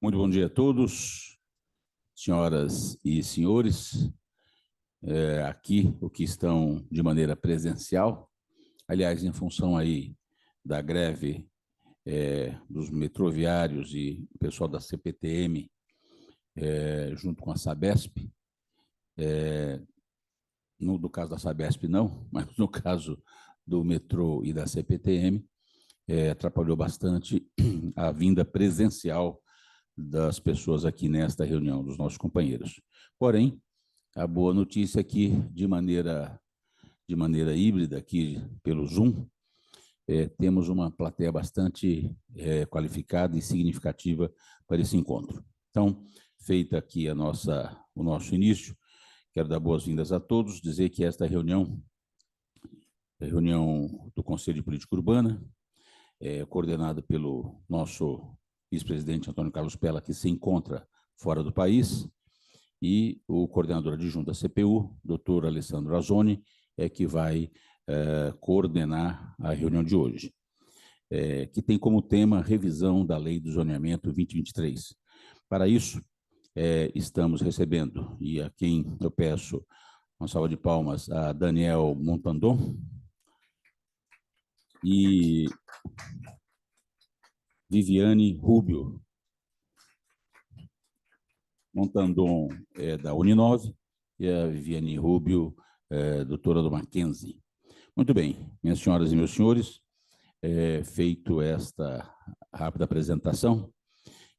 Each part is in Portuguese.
Muito bom dia a todos, senhoras e senhores, aqui o que estão de maneira presencial, aliás, em função aí da greve dos metroviários e o pessoal da CPTM, junto com a Sabesp, no caso da Sabesp não, mas no caso do metrô e da CPTM, atrapalhou bastante a vinda presencial das pessoas aqui nesta reunião, dos nossos companheiros. Porém, a boa notícia é que, de maneira híbrida, aqui pelo Zoom, temos uma plateia bastante qualificada e significativa para esse encontro. Então, feita aqui o nosso início, quero dar boas-vindas a todos, dizer que esta reunião é a reunião do Conselho de Política Urbana, coordenada pelo nosso vice-presidente Antônio Carlos Pella, que se encontra fora do país, e o coordenador adjunto da CPU, doutor Alessandro Azzoni, que vai coordenar a reunião de hoje, que tem como tema revisão da Lei do Zoneamento 2023. Para isso, estamos recebendo, e a quem eu peço uma salva de palmas, a Daniel Montandon e Viviane Rubio. Montandon é da Uninove e a Viviane Rubio, doutora do Mackenzie. Muito bem, minhas senhoras e meus senhores, feito esta rápida apresentação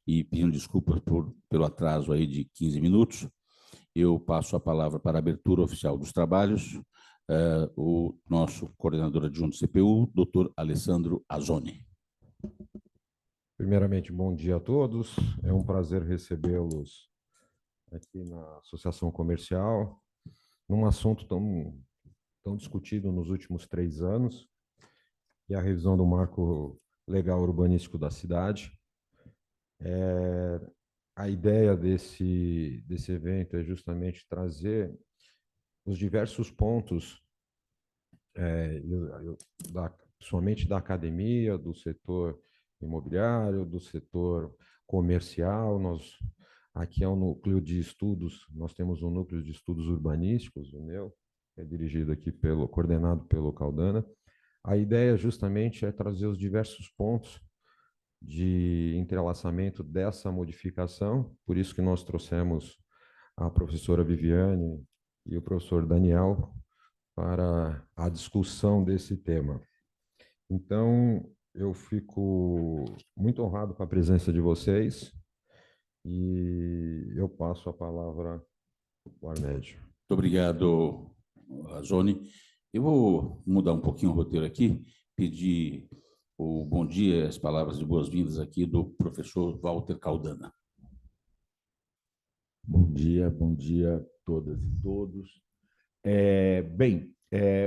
e pedindo desculpas pelo atraso aí de 15 minutos, eu passo a palavra para a abertura oficial dos trabalhos, o nosso coordenador adjunto CPU, doutor Alessandro Azzoni. Primeiramente, bom dia a todos. É um prazer recebê-los aqui na Associação Comercial, num assunto tão discutido nos últimos 3 anos, que é a revisão do marco legal urbanístico da cidade. A ideia desse evento é justamente trazer os diversos pontos, somente da academia, do setor imobiliário, do setor comercial. Aqui é um núcleo de estudos, nós temos um núcleo de estudos urbanísticos, o meu, é dirigido aqui coordenado pelo Caldana. A ideia justamente é trazer os diversos pontos de entrelaçamento dessa modificação, por isso que nós trouxemos a professora Viviane e o professor Daniel para a discussão desse tema. Então, eu fico muito honrado com a presença de vocês e eu passo a palavra para o Arnédio. Muito obrigado, Azzoni. Eu vou mudar um pouquinho o roteiro aqui, pedir o bom dia, as palavras de boas-vindas aqui do professor Walter Caldana. Bom dia a todas e todos.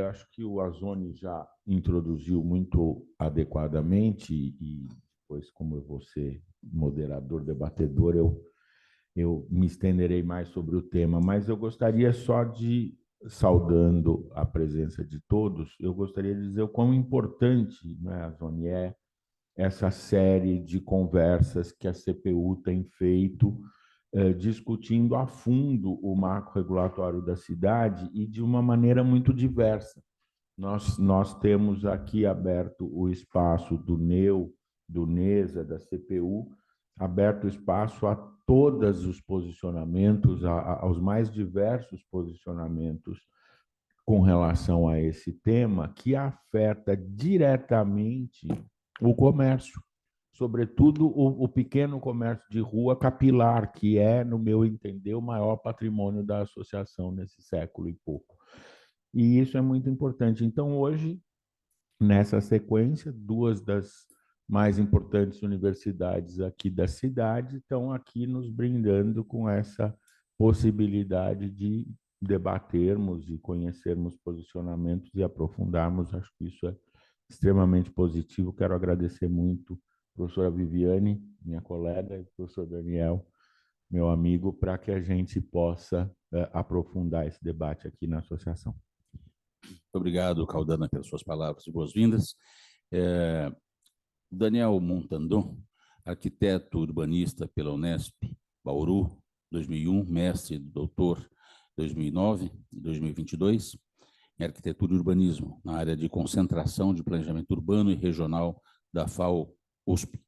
Acho que o Azzoni já introduziu muito adequadamente e depois, como eu vou ser moderador, debatedor, eu me estenderei mais sobre o tema, mas eu gostaria só de, saudando a presença de todos, eu gostaria de dizer o quão importante, né, Azzoni, é essa série de conversas que a CPU tem feito, discutindo a fundo o marco regulatório da cidade e de uma maneira muito diversa. Nós temos aqui aberto o espaço do NEU, do NESA, da CPU, aberto espaço a todos os posicionamentos, aos mais diversos posicionamentos com relação a esse tema, que afeta diretamente o comércio, sobretudo o pequeno comércio de rua capilar, que é, no meu entender, o maior patrimônio da associação nesse século e pouco. E isso é muito importante. Então, hoje, nessa sequência, 2 das mais importantes universidades aqui da cidade estão aqui nos brindando com essa possibilidade de debatermos e conhecermos posicionamentos e aprofundarmos. Acho que isso é extremamente positivo. Quero agradecer muito a professora Viviane, minha colega, e o professor Daniel, meu amigo, para que a gente possa aprofundar esse debate aqui na associação. Muito obrigado, Caldana, pelas suas palavras de boas-vindas. Daniel Montandon, arquiteto urbanista pela Unesp, Bauru, 2001, mestre, doutor, 2009 e 2022, em arquitetura e urbanismo, na área de concentração de planejamento urbano e regional da FAO-USP.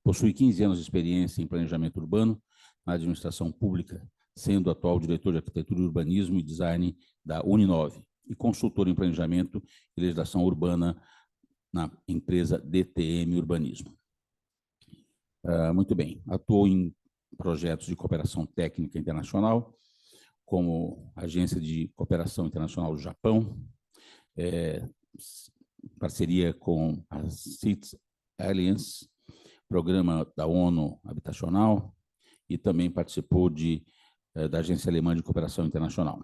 Possui 15 anos de experiência em planejamento urbano na administração pública, sendo atual diretor de arquitetura, urbanismo e design da Uninove e consultor em planejamento e legislação urbana na empresa DTM Urbanismo. Muito bem, atuou em projetos de cooperação técnica internacional, como Agência de Cooperação Internacional do Japão, parceria com a CITES Alliance, Programa da ONU Habitacional, e também participou da Agência Alemã de Cooperação Internacional.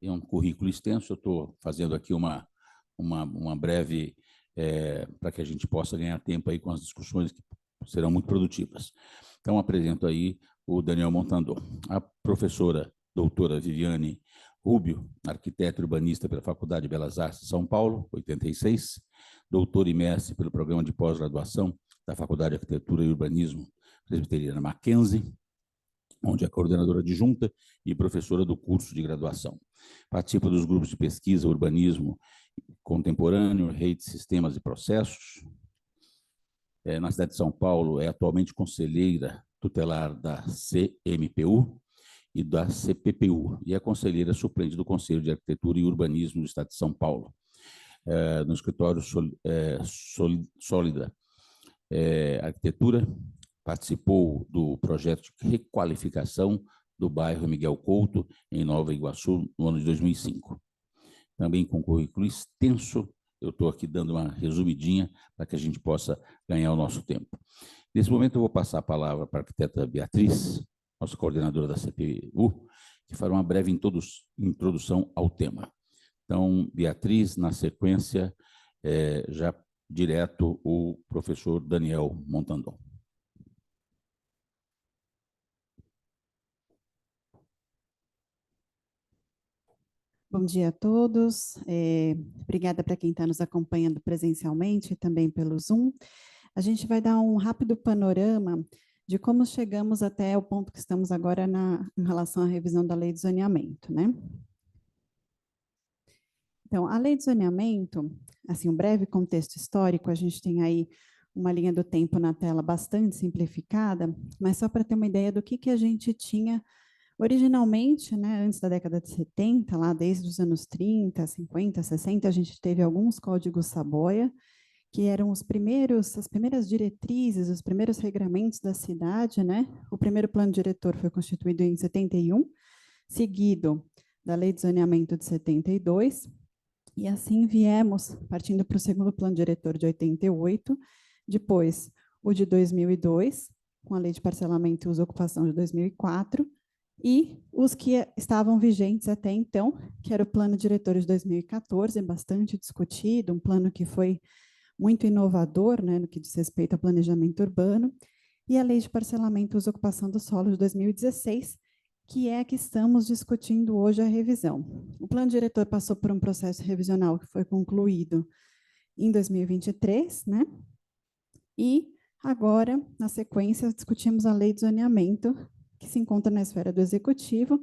Tem um currículo extenso, eu estou fazendo aqui uma breve, para que a gente possa ganhar tempo aí com as discussões que serão muito produtivas. Então, apresento aí o Daniel Montandon. A professora doutora Viviane Rubio, arquiteta urbanista pela Faculdade de Belas Artes de São Paulo, 86, doutora e mestre pelo programa de pós-graduação da Faculdade de Arquitetura e Urbanismo Presbiteriana Mackenzie, onde é coordenadora adjunta e professora do curso de graduação. Participa dos grupos de pesquisa, urbanismo contemporâneo, rede, sistemas e processos. Na cidade de São Paulo, é atualmente conselheira tutelar da CMPU e da CPPU, e é conselheira suplente do Conselho de Arquitetura e Urbanismo do Estado de São Paulo, no escritório Sólida Arquitetura. Participou do projeto de requalificação do bairro Miguel Couto, em Nova Iguaçu, no ano de 2005. Também com currículo extenso, eu estou aqui dando uma resumidinha para que a gente possa ganhar o nosso tempo. Nesse momento, eu vou passar a palavra para a arquiteta Beatriz, nossa coordenadora da CPU, que fará uma breve introdução ao tema. Então, Beatriz, na sequência, já direto o professor Daniel Montandon. Bom dia a todos. Obrigada para quem está nos acompanhando presencialmente e também pelo Zoom. A gente vai dar um rápido panorama de como chegamos até o ponto que estamos agora em relação à revisão da Lei de Zoneamento, né? Então, a Lei de Zoneamento, assim, um breve contexto histórico, a gente tem aí uma linha do tempo na tela bastante simplificada, mas só para ter uma ideia do que a gente tinha originalmente, né, antes da década de 70, lá desde os anos 30, 50, 60, a gente teve alguns códigos Saboia, que eram as primeiras diretrizes, os primeiros regramentos da cidade, né? O primeiro plano diretor foi constituído em 71, seguido da Lei de Zoneamento de 72, e assim viemos, partindo para o segundo plano diretor de 88, depois o de 2002, com a Lei de Parcelamento e Uso e Ocupação de 2004, e os que estavam vigentes até então, que era o plano diretor de 2014, bastante discutido, um plano que foi muito inovador, né, no que diz respeito ao planejamento urbano, e a Lei de Parcelamento e Uso e Ocupação do Solo de 2016, que é a que estamos discutindo hoje a revisão. O plano diretor passou por um processo revisional que foi concluído em 2023, né? E agora, na sequência, discutimos a Lei de Zoneamento, que se encontra na esfera do Executivo,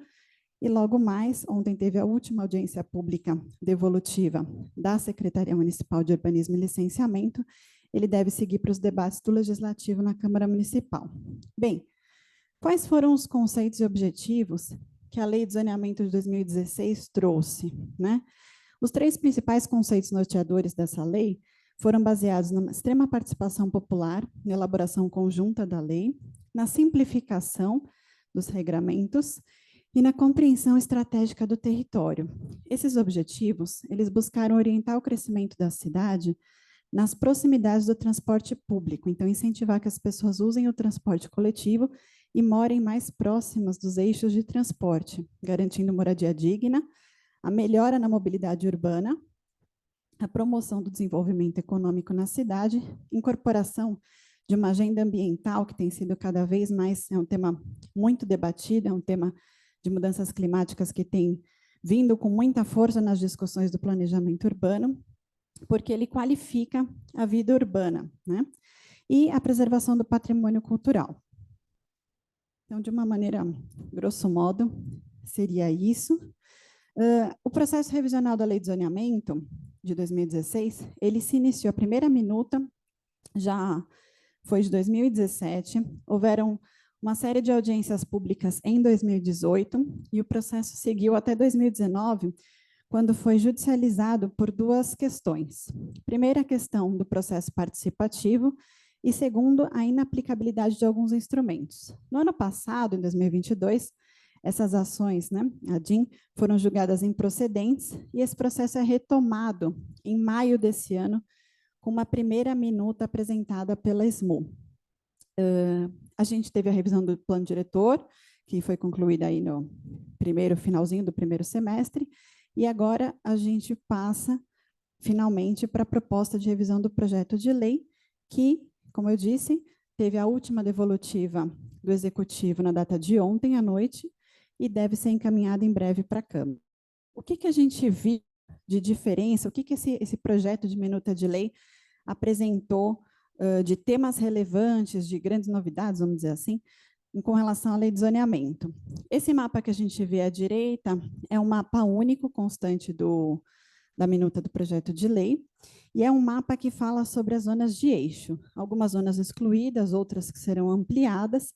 e logo mais, ontem teve a última audiência pública devolutiva da Secretaria Municipal de Urbanismo e Licenciamento, ele deve seguir para os debates do Legislativo na Câmara Municipal. Bem, quais foram os conceitos e objetivos que a Lei de Zoneamento de 2016 trouxe, né? Os três principais conceitos norteadores dessa lei foram baseados na extrema participação popular, na elaboração conjunta da lei, na simplificação dos regramentos e na compreensão estratégica do território. Esses objetivos, eles buscaram orientar o crescimento da cidade nas proximidades do transporte público, então incentivar que as pessoas usem o transporte coletivo e morem mais próximas dos eixos de transporte, garantindo moradia digna, a melhora na mobilidade urbana, a promoção do desenvolvimento econômico na cidade, incorporação de uma agenda ambiental que tem sido cada vez mais, é um tema muito debatido, é um tema de mudanças climáticas que tem vindo com muita força nas discussões do planejamento urbano, porque ele qualifica a vida urbana, né? e a preservação do patrimônio cultural. Então, de uma maneira, grosso modo, seria isso. O processo revisional da Lei de Zoneamento, de 2016, ele se iniciou, a primeira minuta já foi de 2017, houveram uma série de audiências públicas em 2018, e o processo seguiu até 2019, quando foi judicializado por duas questões. Primeira, a questão do processo participativo, e segundo, a inaplicabilidade de alguns instrumentos. No ano passado, em 2022, essas ações, né, a DIN, foram julgadas improcedentes, e esse processo é retomado em maio desse ano, com uma primeira minuta apresentada pela SMU. A gente teve a revisão do plano diretor, que foi concluída aí no finalzinho do primeiro semestre, e agora a gente passa, finalmente, para a proposta de revisão do projeto de lei, que, como eu disse, teve a última devolutiva do Executivo na data de ontem à noite e deve ser encaminhada em breve para a Câmara. O que a gente viu de diferença, o que esse projeto de minuta de lei apresentou de temas relevantes, de grandes novidades, vamos dizer assim, com relação à lei de zoneamento? Esse mapa que a gente vê à direita é um mapa único, constante da minuta do projeto de lei, e é um mapa que fala sobre as zonas de eixo, algumas zonas excluídas, outras que serão ampliadas,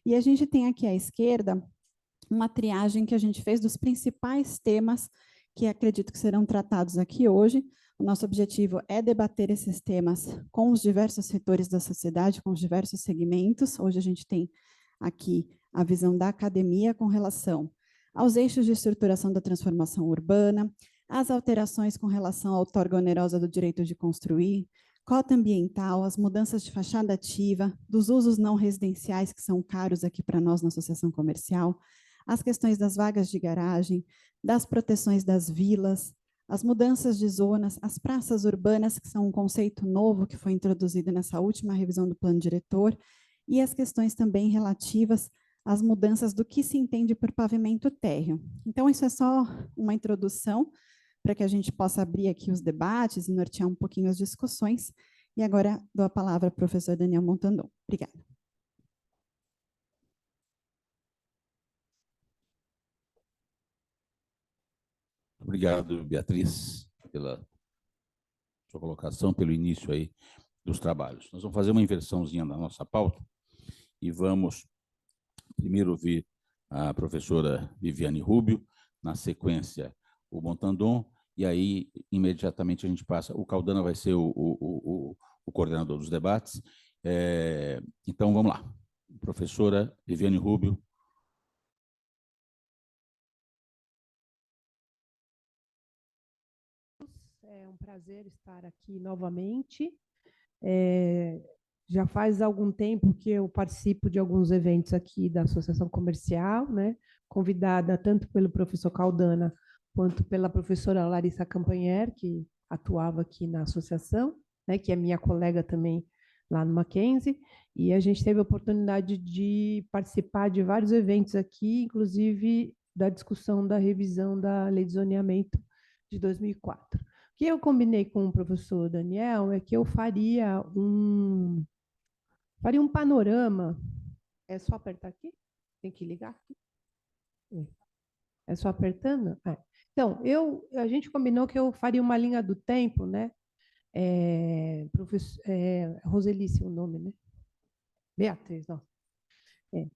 e a gente tem aqui à esquerda uma triagem que a gente fez dos principais temas que acredito que serão tratados aqui hoje. O nosso objetivo é debater esses temas com os diversos setores da sociedade, com os diversos segmentos. Hoje a gente tem aqui a visão da academia com relação aos eixos de estruturação da transformação urbana, as alterações com relação à outorga onerosa do direito de construir, cota ambiental, as mudanças de fachada ativa, dos usos não residenciais, que são caros aqui para nós na associação comercial, as questões das vagas de garagem, das proteções das vilas, as mudanças de zonas, as praças urbanas, que são um conceito novo que foi introduzido nessa última revisão do plano diretor, e as questões também relativas às mudanças do que se entende por pavimento térreo. Então, isso é só uma introdução para que a gente possa abrir aqui os debates e nortear um pouquinho as discussões. E agora dou a palavra ao professor Daniel Montandon. Obrigada. Obrigado, Beatriz, pela sua colocação, pelo início aí dos trabalhos. Nós vamos fazer uma inversãozinha na nossa pauta e vamos primeiro ouvir a professora Viviane Rubio, na sequência o Montandon, e aí imediatamente a gente passa, o Caldana vai ser o coordenador dos debates. Então vamos lá, professora Viviane Rubio. É um prazer estar aqui novamente. Já faz algum tempo que eu participo de alguns eventos aqui da Associação Comercial, né? Convidada tanto pelo professor Caldana quanto pela professora Larissa Campanher, que atuava aqui na associação, né? Que é minha colega também lá no Mackenzie, e a gente teve a oportunidade de participar de vários eventos aqui, inclusive da discussão da revisão da Lei de Zoneamento de 2004. O que eu combinei com o professor Daniel é que eu faria um panorama. É só apertar aqui? Tem que ligar aqui? É só apertando? Então, a gente combinou que eu faria uma linha do tempo, né? Roselice, o nome, né? Beatriz, não.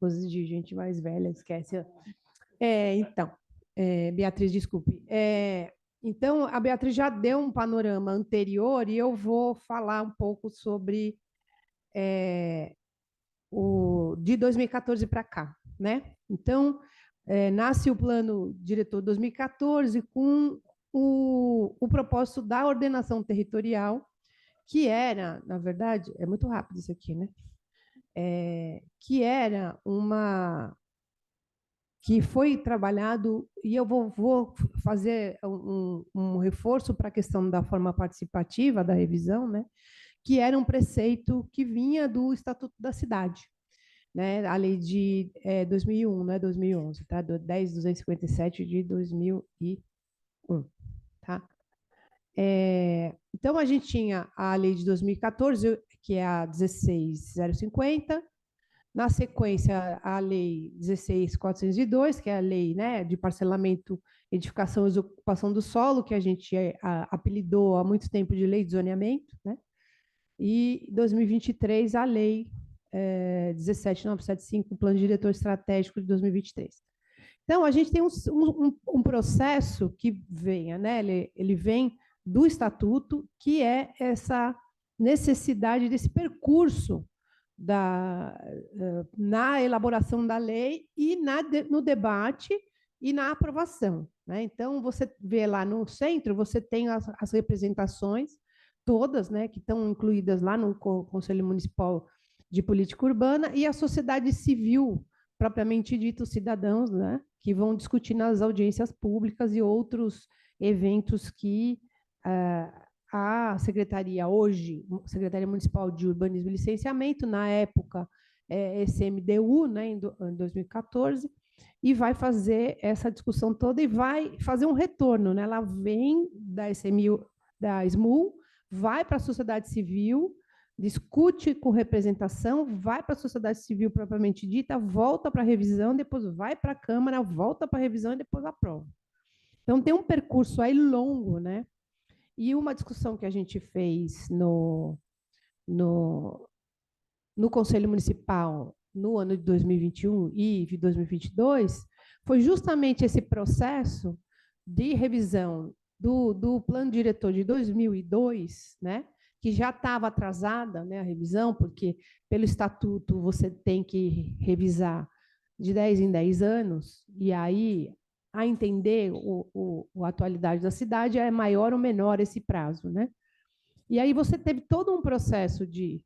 Coisas de gente mais velha, esquece. Então, Beatriz, desculpe. Então, a Beatriz já deu um panorama anterior e eu vou falar um pouco sobre de 2014 para cá, né? Então, nasce o plano diretor 2014 com o propósito da ordenação territorial, que era, na verdade, é muito rápido isso aqui, né? Que era que foi trabalhado, e eu vou fazer um reforço para a questão da forma participativa da revisão, né? Que era um preceito que vinha do Estatuto da Cidade, né? A lei de 2001, não é 2011, tá? 10.257 de 2001, tá? Então, a gente tinha a lei de 2014, que é a 16.050. Na sequência, a Lei 16.402, que é a lei, né, de parcelamento, edificação e ocupação do solo, que a gente apelidou há muito tempo de Lei de Zoneamento, né? E 2023, a Lei 17.975, o Plano Diretor Estratégico de 2023. Então, a gente tem um processo que vem, né? Ele vem do Estatuto, que é essa necessidade desse percurso na elaboração da lei e no debate e na aprovação, né? Então, você vê lá no centro, você tem as representações todas, né, que estão incluídas lá no Conselho Municipal de Política Urbana, e a sociedade civil, propriamente dita, os cidadãos, né, que vão discutir nas audiências públicas e outros eventos que a Secretaria hoje, Secretaria Municipal de Urbanismo e Licenciamento, na época SMDU, né, em 2014, e vai fazer essa discussão toda e vai fazer um retorno, né? Ela vem da SMU, vai para a sociedade civil, discute com representação, vai para a sociedade civil propriamente dita, volta para a revisão, depois vai para a Câmara, volta para a revisão e depois aprova. Então, tem um percurso aí longo, né? E uma discussão que a gente fez no Conselho Municipal no ano de 2021 e de 2022 foi justamente esse processo de revisão do Plano Diretor de 2002, né, que já estava atrasada, né, a revisão, porque pelo Estatuto você tem que revisar de 10 em 10 anos, e aí, a entender a atualidade da cidade, é maior ou menor esse prazo, né? E aí você teve todo um processo de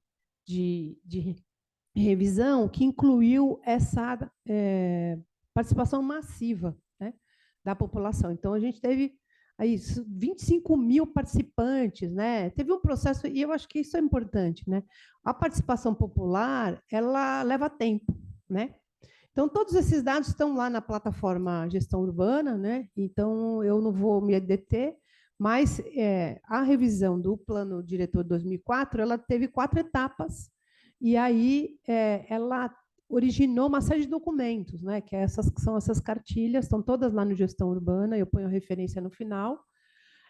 revisão que incluiu essa participação massiva, né, da população. Então, a gente teve aí 25 mil participantes, né? Teve um processo, e eu acho que isso é importante, né? A participação popular, ela leva tempo, né? Então, todos esses dados estão lá na plataforma Gestão Urbana, né? Então, eu não vou me deter, mas a revisão do Plano Diretor 2004, ela teve 4 etapas, e aí ela originou uma série de documentos, né? Que são essas cartilhas, estão todas lá no Gestão Urbana, eu ponho a referência no final.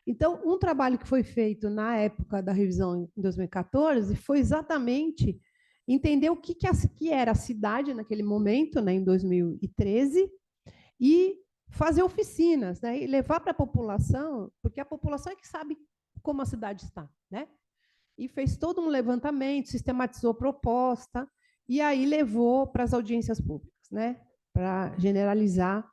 Então, um trabalho que foi feito na época da revisão em 2014 foi exatamente entender o que era a cidade naquele momento, né, em 2013, e fazer oficinas, né, e levar para a população, porque a população é que sabe como a cidade está, né? E fez todo um levantamento, sistematizou a proposta, e aí levou para as audiências públicas, né, para generalizar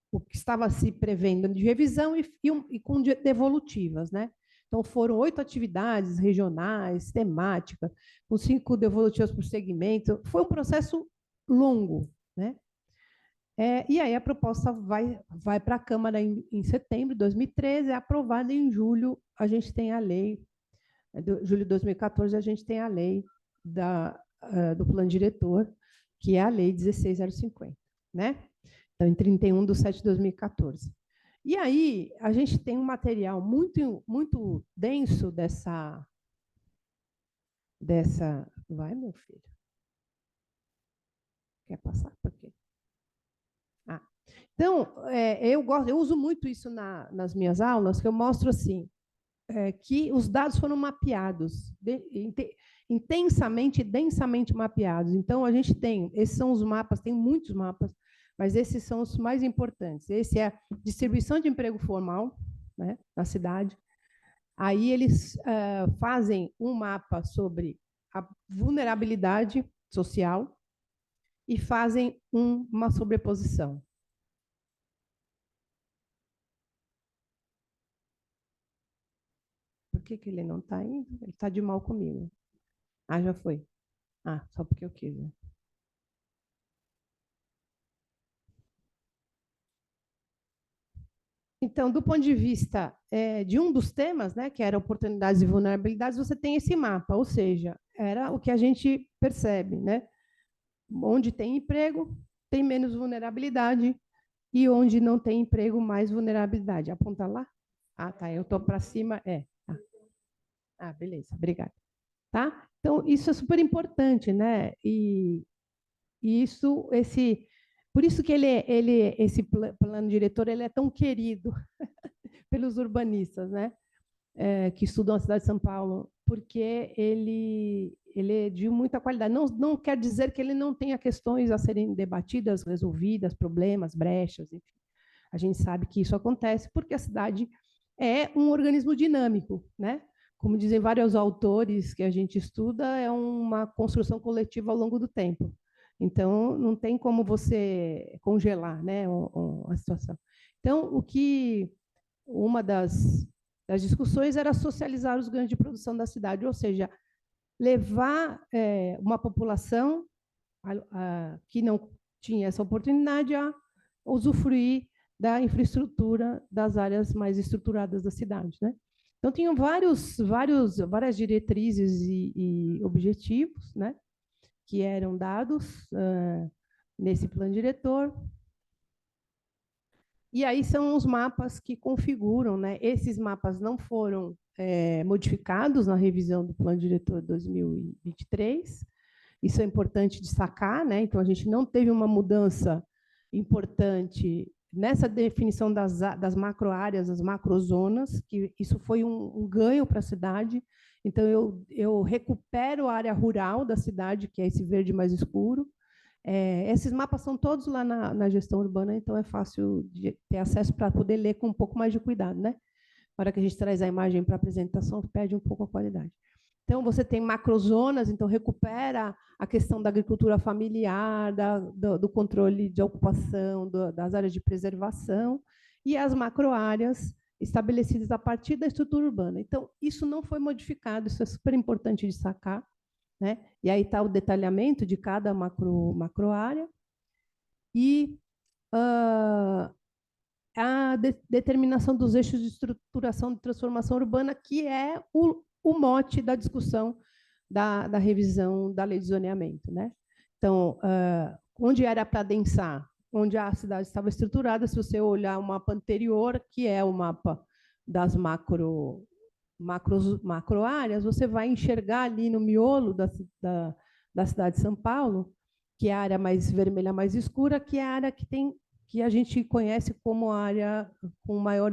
o que estava se prevendo de revisão e com devolutivas, né? Então, foram 8 atividades regionais, temáticas, com 5 devolutivas por segmento. Foi um processo longo, né? E aí a proposta vai para a Câmara em setembro de 2013, é aprovada em julho, a gente tem a lei, julho de 2014, a gente tem a lei do Plano Diretor, que é a Lei 16.050, né? Então, em 31/7/2014. E aí, a gente tem um material muito, muito denso dessa... Vai, meu filho? Quer passar? Por quê? Então, eu uso muito isso nas minhas aulas, que eu mostro assim, que os dados foram mapeados, intensamente e densamente mapeados. Então, a gente tem, esses são os mapas, tem muitos mapas, mas esses são os mais importantes. Esse é a distribuição de emprego formal, né, na cidade. Aí eles fazem um mapa sobre a vulnerabilidade social e fazem uma sobreposição. Por que ele não está indo? Ele está de mal comigo. Ah, já foi. Ah, só porque eu quis, né? Então, do ponto de vista de um dos temas, né, que era oportunidades e vulnerabilidades, você tem esse mapa, ou seja, era o que a gente percebe, né? Onde tem emprego, tem menos vulnerabilidade, e onde não tem emprego, mais vulnerabilidade. Aponta lá? Ah, tá, eu estou para cima, Ah, beleza, obrigada. Tá? Então, isso é super importante, né? E isso, por isso que esse plano diretor ele é tão querido pelos urbanistas, né? Que estudam a cidade de São Paulo, porque ele é de muita qualidade. Não quer dizer que ele não tenha questões a serem debatidas, resolvidas, problemas, brechas, enfim. A gente sabe que isso acontece porque a cidade é um organismo dinâmico, né? Como dizem vários autores que a gente estuda, é uma construção coletiva ao longo do tempo. Então, não tem como você congelar, né, a situação. Então, uma das discussões era socializar os ganhos de produção da cidade, ou seja, levar uma população que não tinha essa oportunidade a usufruir da infraestrutura das áreas mais estruturadas da cidade, né? Então, tinham várias diretrizes e objetivos, né, que eram dados nesse plano diretor. E aí são os mapas que configuram, né? Esses mapas não foram modificados na revisão do Plano Diretor 2023. Isso é importante destacar, né? Então, a gente não teve uma mudança importante nessa definição das macroáreas, das macrozonas, que isso foi um ganho para a cidade. Então, eu recupero a área rural da cidade, que é esse verde mais escuro. Esses mapas são todos lá na gestão urbana, então é fácil de ter acesso para poder ler com um pouco mais de cuidado, né? Na hora que a gente traz a imagem para a apresentação, perde um pouco a qualidade. Então, você tem macrozonas, então recupera a questão da agricultura familiar, do controle de ocupação, das áreas de preservação, e as macroáreas estabelecidas a partir da estrutura urbana. Então, isso não foi modificado, isso é super importante destacar, né? E aí está o detalhamento de cada macroárea e a determinação dos eixos de estruturação de transformação urbana, que é o mote da discussão da revisão da lei de zoneamento, né? Então, onde era para adensar, onde a cidade estava estruturada, se você olhar o mapa anterior, que é o mapa das macroáreas, você vai enxergar ali no miolo da cidade de São Paulo, que é a área mais vermelha, mais escura, que é a área que a gente conhece como a área com maior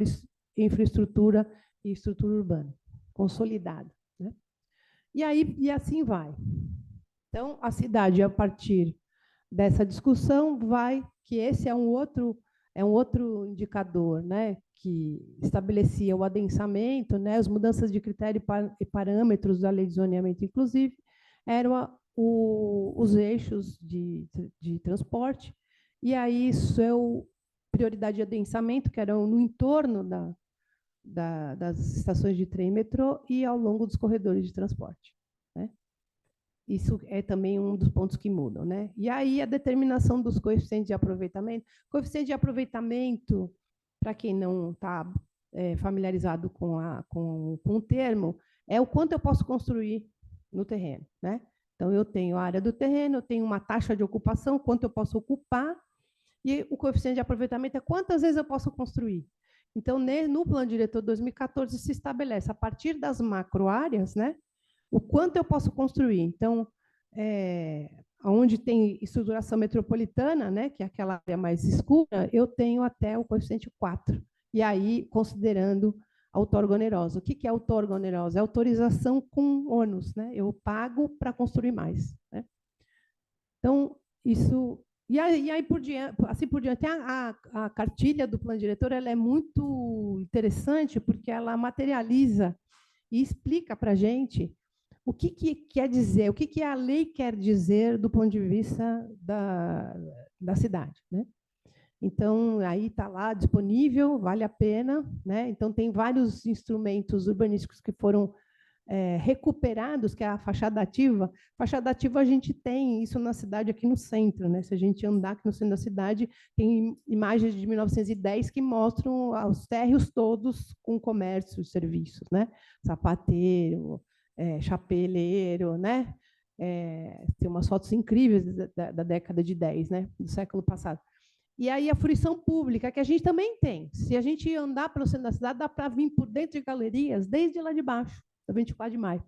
infraestrutura e estrutura urbana, consolidada, né? E assim vai. Então, a cidade, a partir dessa discussão, que esse é um outro indicador, né, que estabelecia o adensamento, né, as mudanças de critério e parâmetros da lei de zoneamento, inclusive, eram os eixos de transporte, e aí seu prioridade de adensamento, que eram no entorno das estações de trem e metrô e ao longo dos corredores de transporte, né? Isso é também um dos pontos que mudam, né? E aí a determinação dos coeficientes de aproveitamento. Coeficiente de aproveitamento, para quem não está familiarizado com o termo, é o quanto eu posso construir no terreno, né? Então, eu tenho a área do terreno, eu tenho uma taxa de ocupação, quanto eu posso ocupar, e o coeficiente de aproveitamento é quantas vezes eu posso construir. Então, no Plano Diretor 2014, se estabelece, a partir das macroáreas, né, o quanto eu posso construir. Então, onde tem estruturação metropolitana, né, que é aquela área mais escura, eu tenho até o coeficiente 4. E aí, considerando a outorga onerosa. O que é outorga onerosa? É autorização com ônus, né? Eu pago para construir mais, né? Então, isso... E aí assim por diante, a cartilha do plano diretor ela é muito interessante porque ela materializa e explica para a gente o que quer dizer, o que a lei quer dizer do ponto de vista da cidade, né? Então, aí está lá disponível, vale a pena, né? Então, tem vários instrumentos urbanísticos que foram recuperados, que é a fachada ativa. Fachada ativa a gente tem isso na cidade aqui no centro, né? Se a gente andar aqui no centro da cidade, tem imagens de 1910 que mostram os térreos todos com comércio e serviços, né? Sapateiro, chapeleiro, né? Tem umas fotos incríveis da década de 10, né? Do século passado. E aí a fruição pública, que a gente também tem. Se a gente andar pelo centro da cidade, dá para vir por dentro de galerias, desde lá de baixo, da 24 de maio,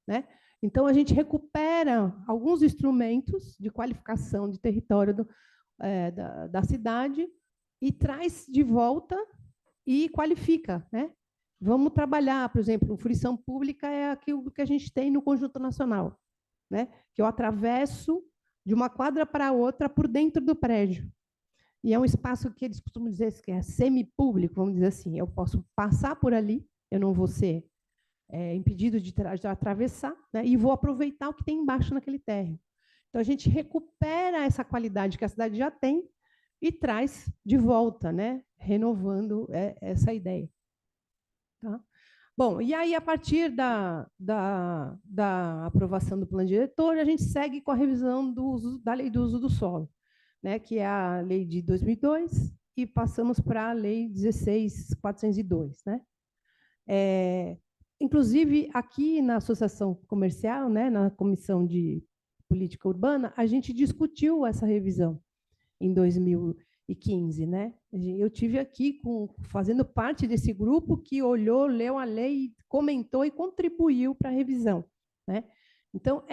né? Então, a gente recupera alguns instrumentos de qualificação de território da cidade e traz de volta e qualifica, né? Vamos trabalhar, por exemplo, fruição pública é aquilo que a gente tem no Conjunto Nacional, né? Que eu atravesso de uma quadra para outra por dentro do prédio. E é um espaço que eles costumam dizer que é semipúblico, vamos dizer assim. Eu posso passar por ali, eu não vou ser impedido de atravessar, né? E vou aproveitar o que tem embaixo naquele térreo. Então, a gente recupera essa qualidade que a cidade já tem e traz de volta, né? Renovando essa ideia. Tá? Bom, e aí, a partir da aprovação do plano diretor, a gente segue com a revisão da lei do uso do solo, né, que é a lei de 2002, e passamos para a lei 16.402. Né? Inclusive, aqui na Associação Comercial, né, na Comissão de Política Urbana, a gente discutiu essa revisão em 2015. Né? Eu tive aqui fazendo parte desse grupo que olhou, leu a lei, comentou e contribuiu para a revisão. Né? Então,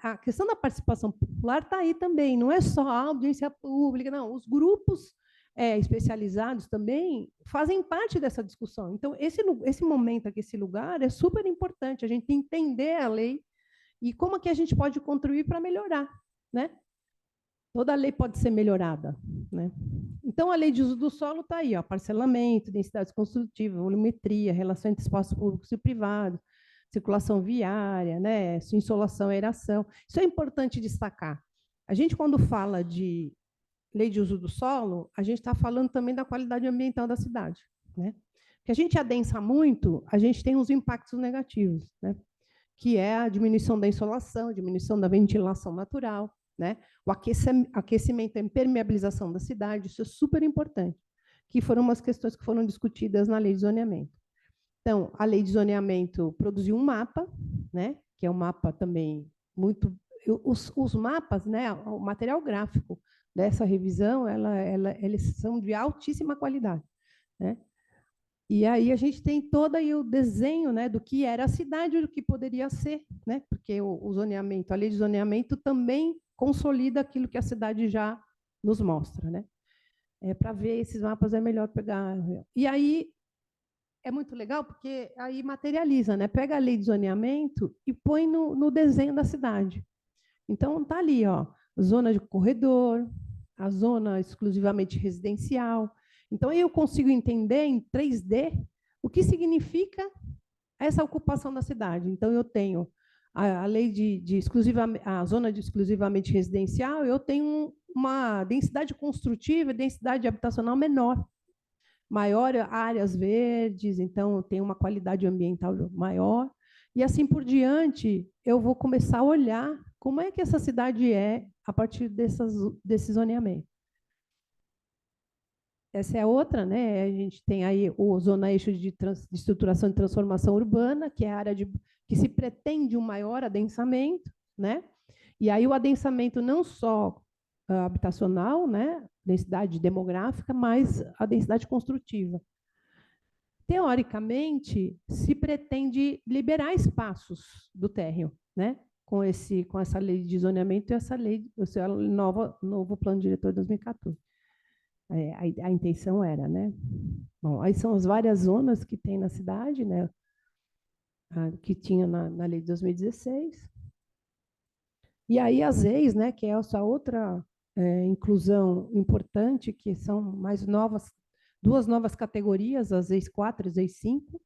a questão da participação popular está aí também, não é só a audiência pública, não. Os grupos especializados também fazem parte dessa discussão. Então, esse momento aqui, esse lugar, é super importante, a gente entender a lei e como que a gente pode contribuir para melhorar. Né? Toda lei pode ser melhorada. Né? Então, a lei de uso do solo está aí, ó, parcelamento, densidade construtiva, volumetria, relação entre espaços públicos e privados, circulação viária, né, insolação, aeração. Isso é importante destacar. A gente, quando fala de lei de uso do solo, a gente está falando também da qualidade ambiental da cidade. Né? Porque a gente adensa muito, a gente tem uns impactos negativos, né? Que é a diminuição da insolação, a diminuição da ventilação natural, né? O aquecimento, a impermeabilização da cidade, isso é super importante, que foram umas questões que foram discutidas na lei de zoneamento. Então, a lei de zoneamento produziu um mapa, né, que é um mapa também muito... Os mapas, né, o material gráfico dessa revisão, eles são de altíssima qualidade. Né? E aí a gente tem todo aí o desenho, né, do que era a cidade e do que poderia ser, né, porque o zoneamento, a lei de zoneamento também consolida aquilo que a cidade já nos mostra. Né? Para ver esses mapas é melhor pegar... E aí... É muito legal porque aí materializa, né? Pega a lei de zoneamento e põe no desenho da cidade. Então, está ali, ó, zona de corredor, a zona exclusivamente residencial. Então, aí eu consigo entender em 3D o que significa essa ocupação da cidade. Então, eu tenho a lei a zona de exclusivamente residencial, eu tenho uma densidade construtiva, densidade habitacional menor. Maior áreas verdes, então tem uma qualidade ambiental maior. E assim por diante, eu vou começar a olhar como é que essa cidade é a partir desse zoneamento. Essa é a outra, né? A gente tem aí o zona eixo de estruturação e transformação urbana, que é a área que se pretende um maior adensamento, né? E aí o adensamento não só habitacional, né? Densidade demográfica, mas a densidade construtiva. Teoricamente, se pretende liberar espaços do térreo, né? Com essa lei de zoneamento e essa lei, esse novo plano diretor de 2014. A intenção era, né? Bom, aí são as várias zonas que tem na cidade, né? Que tinha na lei de 2016. E aí as EIs, né? Que é essa outra inclusão importante, que são mais novas, duas novas categorias, as EIs 4 e as EIs 5.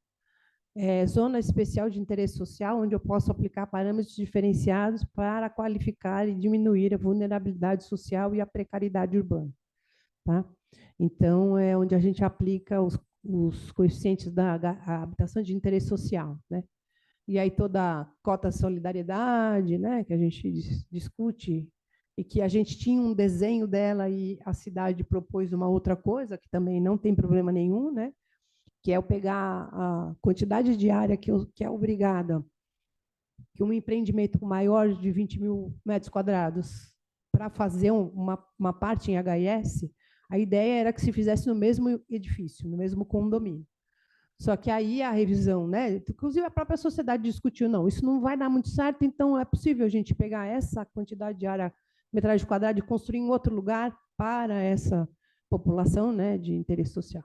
Zona especial de interesse social, onde eu posso aplicar parâmetros diferenciados para qualificar e diminuir a vulnerabilidade social e a precariedade urbana. Tá? Então, é onde a gente aplica os coeficientes da habitação de interesse social. Né? E aí toda a cota de solidariedade, né, que a gente discute, e que a gente tinha um desenho dela e a cidade propôs uma outra coisa, que também não tem problema nenhum, né, que é eu pegar a quantidade de área que é obrigada, que um empreendimento maior de 20 mil metros quadrados, para fazer uma parte em HIS, a ideia era que se fizesse no mesmo edifício, no mesmo condomínio. Só que aí a revisão, né? Inclusive a própria sociedade discutiu, não, isso não vai dar muito certo, então é possível a gente pegar essa quantidade de área, metragem quadrada, e construir em outro lugar para essa população, né, de interesse social.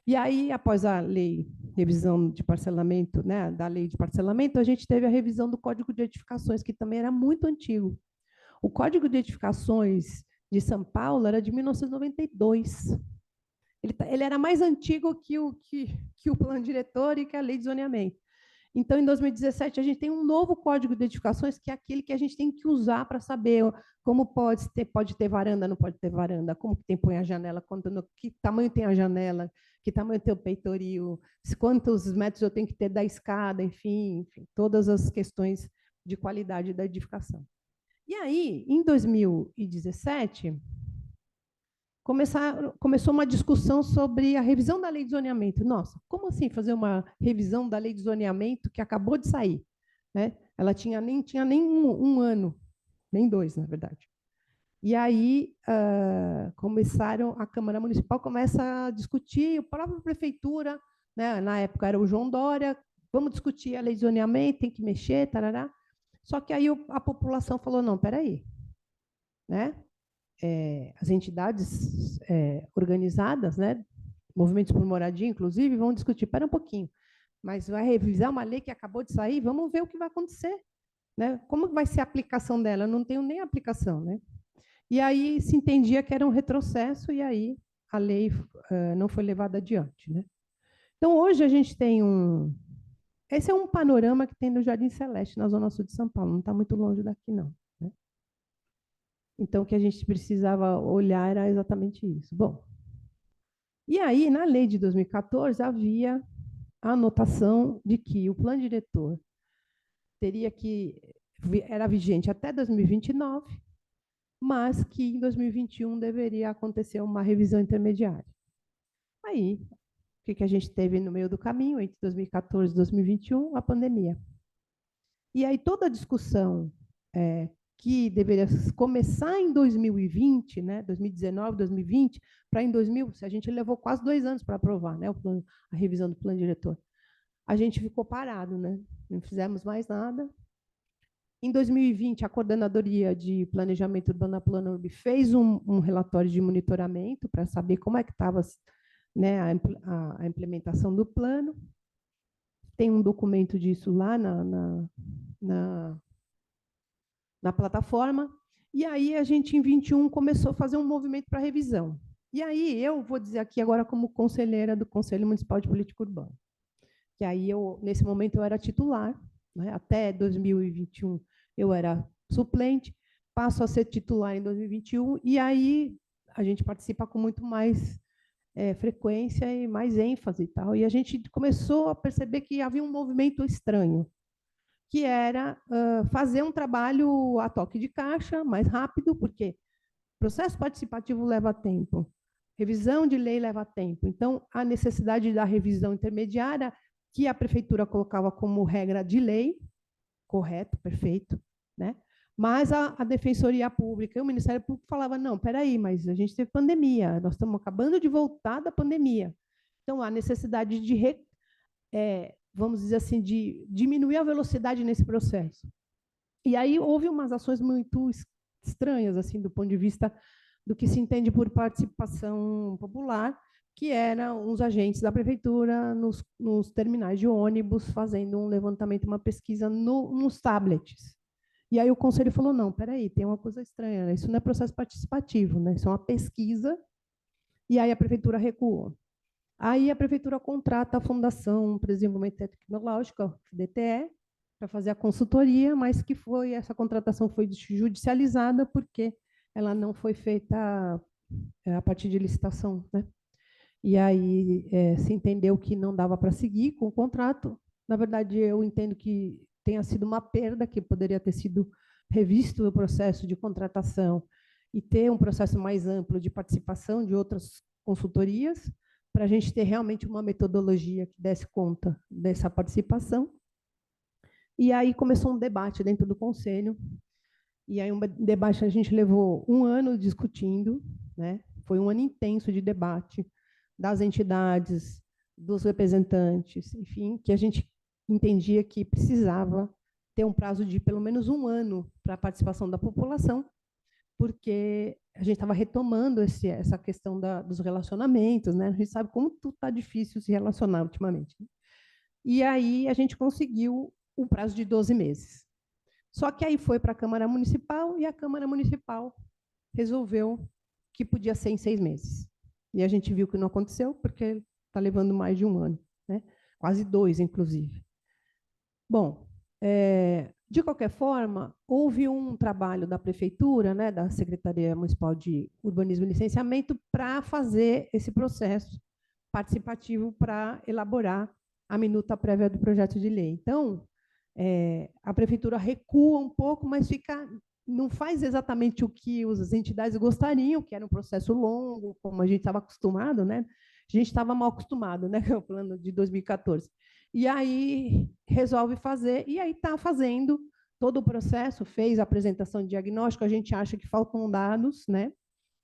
E aí, após a lei, revisão de parcelamento, né, da lei de parcelamento, a gente teve a revisão do Código de Edificações, que também era muito antigo. O Código de Edificações de São Paulo era de 1992. Ele era mais antigo que o plano diretor e que a lei de zoneamento. Então, em 2017, a gente tem um novo Código de Edificações, que é aquele que a gente tem que usar para saber como pode ter varanda, não pode ter varanda, como que põe a janela, que tamanho tem a janela, que tamanho tem o peitoril, quantos metros eu tenho que ter da escada, enfim, todas as questões de qualidade da edificação. E aí, em 2017, começou uma discussão sobre a revisão da lei de zoneamento. Nossa, como assim fazer uma revisão da lei de zoneamento que acabou de sair? Né? Ela nem tinha nem um ano, nem 2, na verdade. E aí a Câmara Municipal começa a discutir, a própria prefeitura, né? Na época era o João Dória, vamos discutir a lei de zoneamento, tem que mexer, tarará. Só que aí a população falou, não, espera aí, né? As entidades organizadas, né, movimentos por moradia, inclusive, vão discutir, espera um pouquinho, mas vai revisar uma lei que acabou de sair, vamos ver o que vai acontecer. Né? Como vai ser a aplicação dela? Eu não tenho nem aplicação. Né? E aí se entendia que era um retrocesso, e aí a lei não foi levada adiante. Né? Então, hoje a gente tem esse é um panorama que tem no Jardim Celeste, na Zona Sul de São Paulo, não está muito longe daqui, não. Então, o que a gente precisava olhar era exatamente isso. Bom, e aí, na lei de 2014, havia a anotação de que o plano diretor era vigente até 2029, mas que em 2021 deveria acontecer uma revisão intermediária. Aí, o que a gente teve no meio do caminho, entre 2014 e 2021? A pandemia. E aí, toda a discussão que deveria começar em 2020, né, 2019, 2020, para em 2000, a gente levou quase 2 anos para aprovar, né, a revisão do plano diretor. A gente ficou parado, né, não fizemos mais nada. Em 2020, a Coordenadoria de Planejamento Urbano, a Planurb, fez um relatório de monitoramento para saber como é que estava, né, a implementação do plano. Tem um documento disso lá na plataforma, e aí a gente, em 21, começou a fazer um movimento para revisão. E aí eu vou dizer aqui agora como conselheira do Conselho Municipal de Política Urbana, que aí nesse momento eu era titular, né? Até 2021 eu era suplente, passo a ser titular em 2021, e aí a gente participa com muito mais frequência e mais ênfase e tal, e a gente começou a perceber que havia um movimento estranho, que era fazer um trabalho a toque de caixa, mais rápido, porque processo participativo leva tempo, revisão de lei leva tempo. Então, a necessidade da revisão intermediária, que a prefeitura colocava como regra de lei, correto, perfeito, né? Mas a Defensoria Pública e o Ministério Público falavam, não, espera aí, mas a gente teve pandemia, nós estamos acabando de voltar da pandemia. Então, há necessidade de vamos dizer assim, de diminuir a velocidade nesse processo. E aí houve umas ações muito estranhas, assim, do ponto de vista do que se entende por participação popular, que eram os agentes da prefeitura nos terminais de ônibus, fazendo um levantamento, uma pesquisa nos tablets. E aí o conselho falou, não, espera aí, tem uma coisa estranha, né? Isso não é processo participativo, né? Isso é uma pesquisa, e aí a prefeitura recuou. Aí a prefeitura contrata a Fundação para Desenvolvimento Tecnológico, DTE, para fazer a consultoria, mas essa contratação foi judicializada porque ela não foi feita a partir de licitação, né? E aí se entendeu que não dava para seguir com o contrato. Na verdade, eu entendo que tenha sido uma perda, que poderia ter sido revisto o processo de contratação e ter um processo mais amplo de participação de outras consultorias, para a gente ter realmente uma metodologia que desse conta dessa participação. E aí começou um debate dentro do Conselho, e aí um debate a gente levou 1 ano discutindo, né? Foi um ano intenso de debate das entidades, dos representantes, enfim, que a gente entendia que precisava ter um prazo de pelo menos 1 ano para a participação da população, porque a gente estava retomando essa questão dos relacionamentos, né? A gente sabe como tudo está difícil se relacionar ultimamente. E aí a gente conseguiu um prazo de 12 meses. Só que aí foi para a Câmara Municipal e a Câmara Municipal resolveu que podia ser em 6 meses. E a gente viu que não aconteceu, porque está levando mais de 1 ano, né? Quase 2, inclusive. Bom, de qualquer forma, houve um trabalho da Prefeitura, né, da Secretaria Municipal de Urbanismo e Licenciamento, para fazer esse processo participativo para elaborar a minuta prévia do projeto de lei. Então, a Prefeitura recua um pouco, mas não faz exatamente o que as entidades gostariam, que era um processo longo, como a gente estava acostumado, né? A gente estava mal acostumado, né, com o plano de 2014. E aí resolve fazer, e aí está fazendo todo o processo, fez a apresentação de diagnóstico, a gente acha que faltam dados, né?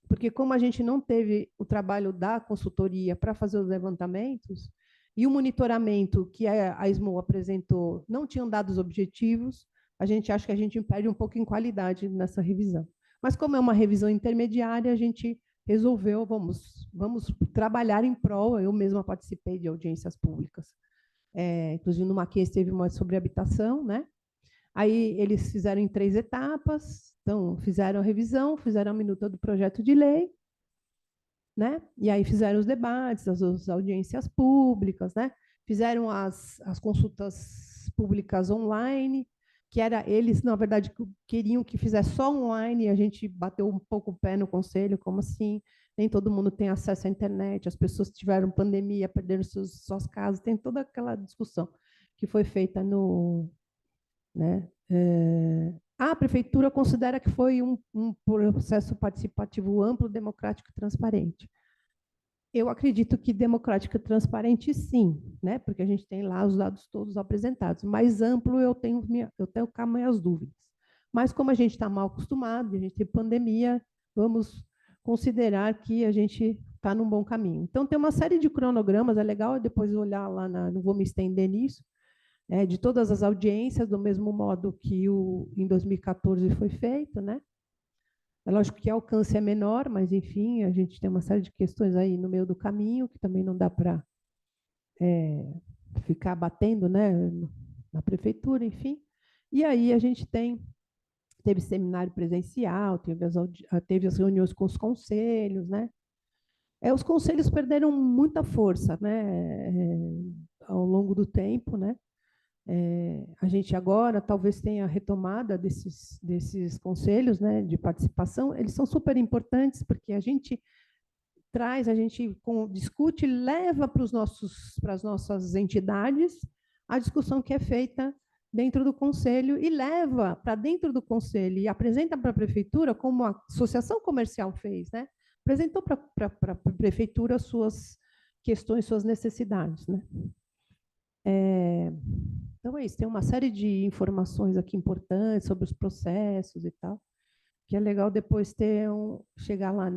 Porque como a gente não teve o trabalho da consultoria para fazer os levantamentos, e o monitoramento que a SMO apresentou não tinham dados objetivos, a gente acha que a gente perde um pouco em qualidade nessa revisão. Mas como é uma revisão intermediária, a gente resolveu, vamos trabalhar em prol, eu mesma participei de audiências públicas. Inclusive, no Mackenzie teve uma sobre habitação, né? Aí eles fizeram em 3 etapas, então fizeram a revisão, fizeram a minuta do projeto de lei, né? E aí fizeram os debates, as audiências públicas, né? Fizeram as consultas públicas online, que eles, na verdade, queriam que fizesse só online, e a gente bateu um pouco o pé no conselho, como assim? Nem todo mundo tem acesso à internet, as pessoas tiveram pandemia, perderam suas casas, tem toda aquela discussão que foi feita no... Né? A Prefeitura considera que foi um processo participativo amplo, democrático e transparente. Eu acredito que democrático e transparente, sim, né? Porque a gente tem lá os dados todos apresentados. Mais amplo, eu tenho cá minhas dúvidas. Mas como a gente está mal acostumado, a gente tem pandemia, vamos considerar que a gente está num bom caminho. Então, tem uma série de cronogramas, é legal depois olhar lá, não vou me estender nisso, de todas as audiências, do mesmo modo que em 2014 foi feito, né? É lógico que o alcance é menor, mas, enfim, a gente tem uma série de questões aí no meio do caminho, que também não dá para ficar batendo, né, na prefeitura, enfim. E aí a gente teve seminário presencial, teve as reuniões com os conselhos, né? Os conselhos perderam muita força, né, ao longo do tempo, né? A gente agora talvez tenha a retomada desses conselhos, né, de participação. Eles são super importantes porque a gente discute, leva para as nossas entidades a discussão que é feita dentro do conselho e leva para dentro do conselho e apresenta para a prefeitura, como a associação comercial fez, né? Apresentou para a prefeitura suas questões, suas necessidades, né? Então é isso, tem uma série de informações aqui importantes sobre os processos e tal, que é legal depois chegar lá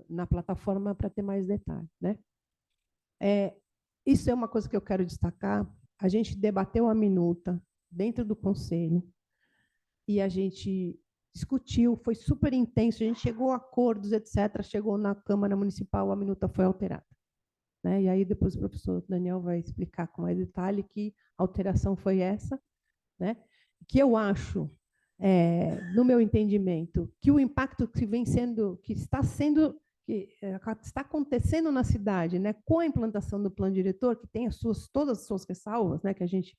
na plataforma para ter mais detalhes, né? Isso é uma coisa que eu quero destacar. A gente debateu a minuta dentro do conselho e a gente discutiu, foi super intenso, a gente chegou a acordos, etc. Chegou na Câmara Municipal, a minuta foi alterada. Né? E aí depois o professor Daniel vai explicar com mais detalhe que a alteração foi essa, né? Que eu acho, no meu entendimento, que o impacto que está acontecendo na cidade, né, com a implantação do plano diretor, que tem todas as suas ressalvas, né, que a gente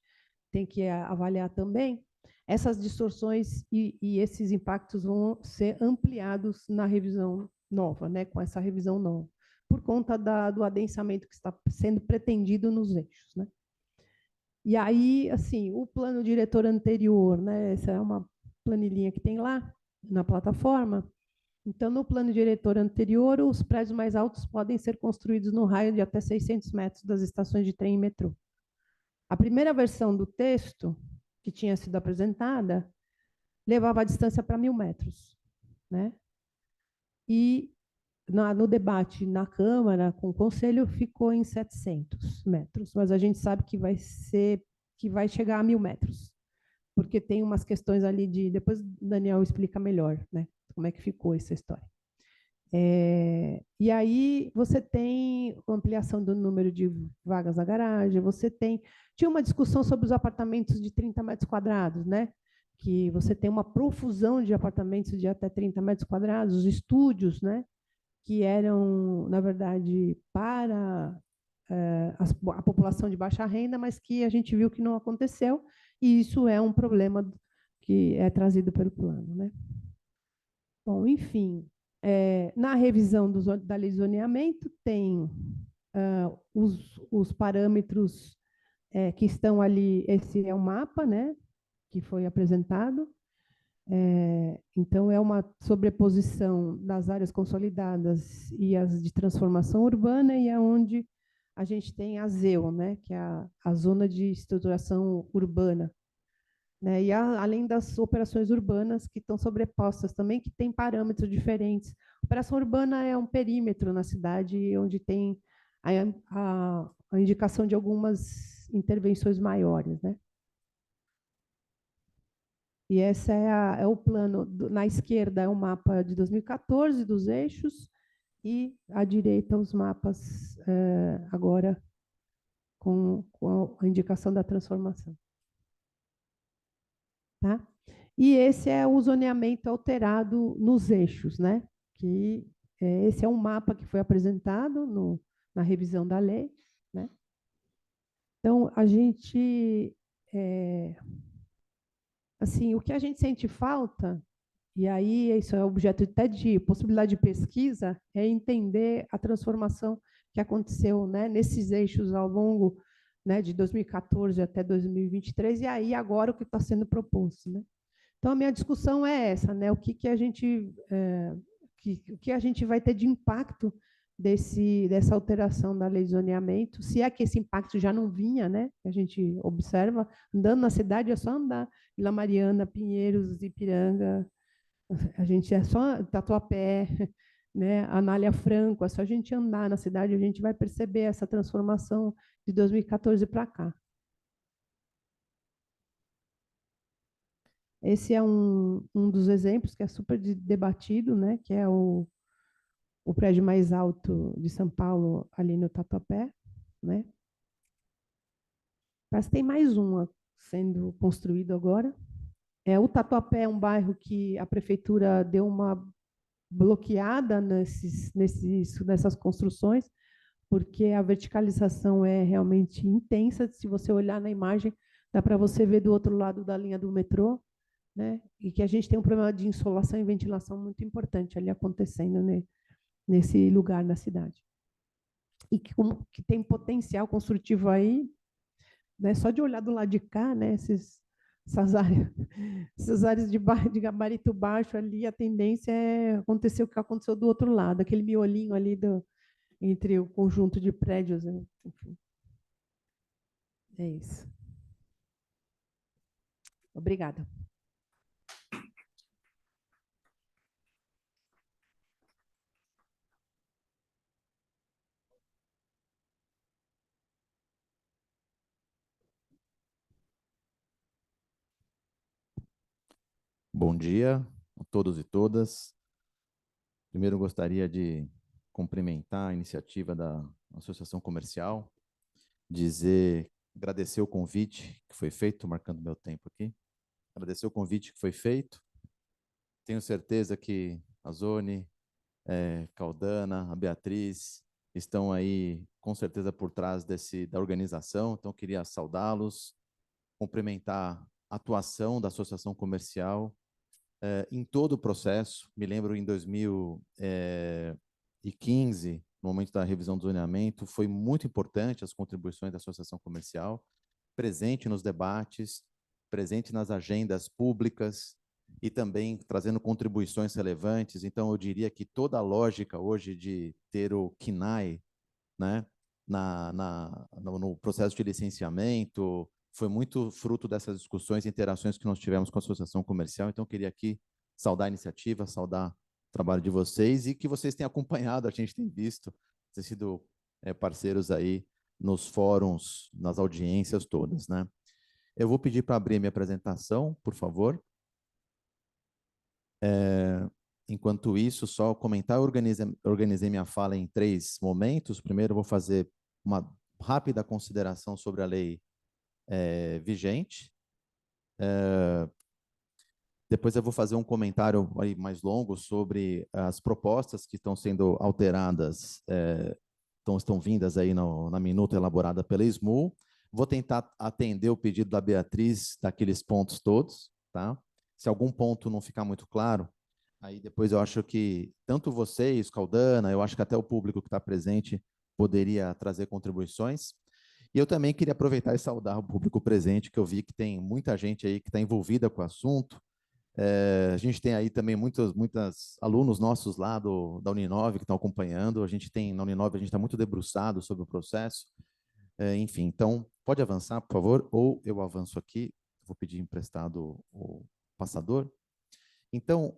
tem que avaliar também, essas distorções e esses impactos vão ser ampliados na revisão nova, né, com essa revisão nova, por conta do adensamento que está sendo pretendido nos eixos, né? E aí, assim, o plano diretor anterior, né? Essa é uma planilhinha que tem lá na plataforma. Então, no plano diretor anterior, os prédios mais altos podem ser construídos no raio de até 600 metros das estações de trem e metrô. A primeira versão do texto, que tinha sido apresentada, levava a distância para 1.000 metros, né? E no debate na Câmara, com o Conselho, ficou em 700 metros, mas a gente sabe que vai chegar a 1.000 metros, porque tem umas questões ali depois o Daniel explica melhor, né, como é que ficou essa história. E aí você tem ampliação do número de vagas na garagem, tinha uma discussão sobre os apartamentos de 30 metros quadrados, né? Que você tem uma profusão de apartamentos de até 30 metros quadrados, os estúdios, né? Que eram, na verdade, para a população de baixa renda, mas que a gente viu que não aconteceu, e isso é um problema que é trazido pelo plano, né? Bom, enfim, na revisão da lei de zoneamento, tem os parâmetros que estão ali, esse é o mapa, né, que foi apresentado. Então, é uma sobreposição das áreas consolidadas e as de transformação urbana, e é onde a gente tem a ZEU, né, que é a Zona de Estruturação Urbana, né? E além das operações urbanas que estão sobrepostas também, que tem parâmetros diferentes. Operação urbana é um perímetro na cidade onde tem a indicação de algumas intervenções maiores, né? E esse é o plano. Na esquerda é o mapa de 2014 dos eixos, e à direita os mapas agora com a indicação da transformação. Tá? E esse é o zoneamento alterado nos eixos, né? Que esse é um mapa que foi apresentado na revisão da lei, né? Então, a gente, assim, o que a gente sente falta, e aí isso é objeto até de possibilidade de pesquisa, é entender a transformação que aconteceu, né, nesses eixos ao longo, né, de 2014 até 2023, e aí agora o que está sendo proposto, né? Então, a minha discussão é essa, né? O que a gente vai ter de impacto dessa alteração da lei de zoneamento, se é que esse impacto já não vinha, né? A gente observa, andando na cidade, é só andar Vila Mariana, Pinheiros, Ipiranga, a gente é só Tatuapé, né? Anália Franco, é só a gente andar na cidade, a gente vai perceber essa transformação de 2014 para cá. Esse é um dos exemplos que é super debatido, né? Que é o prédio mais alto de São Paulo, ali no Tatuapé, né? Mas tem mais um sendo construído agora. O Tatuapé é um bairro que a prefeitura deu uma bloqueada nessas construções, porque a verticalização é realmente intensa. Se você olhar na imagem, dá para você ver do outro lado da linha do metrô, né? E que a gente tem um problema de insolação e ventilação muito importante ali acontecendo, né, nesse lugar na cidade. E que tem potencial construtivo aí, né, só de olhar do lado de cá, né, essas áreas de gabarito baixo ali, a tendência é acontecer o que aconteceu do outro lado, aquele miolinho ali entre o conjunto de prédios, né? Enfim. É isso. Obrigada. Bom dia a todos e todas. Primeiro, gostaria de cumprimentar a iniciativa da Associação Comercial, agradecer o convite que foi feito, marcando meu tempo aqui, agradecer o convite que foi feito. Tenho certeza que a Zone, Caldana, a Beatriz estão aí, com certeza, por trás da organização, então queria saudá-los, cumprimentar a atuação da Associação Comercial em todo o processo. Me lembro em 2015, no momento da revisão do zoneamento, foi muito importante as contribuições da Associação Comercial, presente nos debates, presente nas agendas públicas e também trazendo contribuições relevantes. Então, eu diria que toda a lógica hoje de ter o CNAE, né, no processo de licenciamento, foi muito fruto dessas discussões e interações que nós tivemos com a Associação Comercial. Então, eu queria aqui saudar a iniciativa, saudar o trabalho de vocês e que vocês têm acompanhado, a gente tem visto, têm sido parceiros aí nos fóruns, nas audiências todas, né? Eu vou pedir para abrir minha apresentação, por favor. Enquanto isso, só comentar, eu organizei minha fala em 3 momentos. Primeiro, eu vou fazer uma rápida consideração sobre a lei vigente. Depois eu vou fazer um comentário aí mais longo sobre as propostas que estão sendo alteradas, estão vindas aí na minuta elaborada pela SMU. Vou tentar atender o pedido da Beatriz daqueles pontos todos, tá? Se algum ponto não ficar muito claro, aí depois eu acho que tanto vocês, Caldana, eu acho que até o público que está presente poderia trazer contribuições. E eu também queria aproveitar e saudar o público presente, que eu vi que tem muita gente aí que está envolvida com o assunto. A gente tem aí também muitos alunos nossos lá da Uninove que estão acompanhando. Na Uninove a gente está muito debruçado sobre o processo. Enfim, então, pode avançar, por favor, ou eu avanço aqui. Vou pedir emprestado o passador. Então,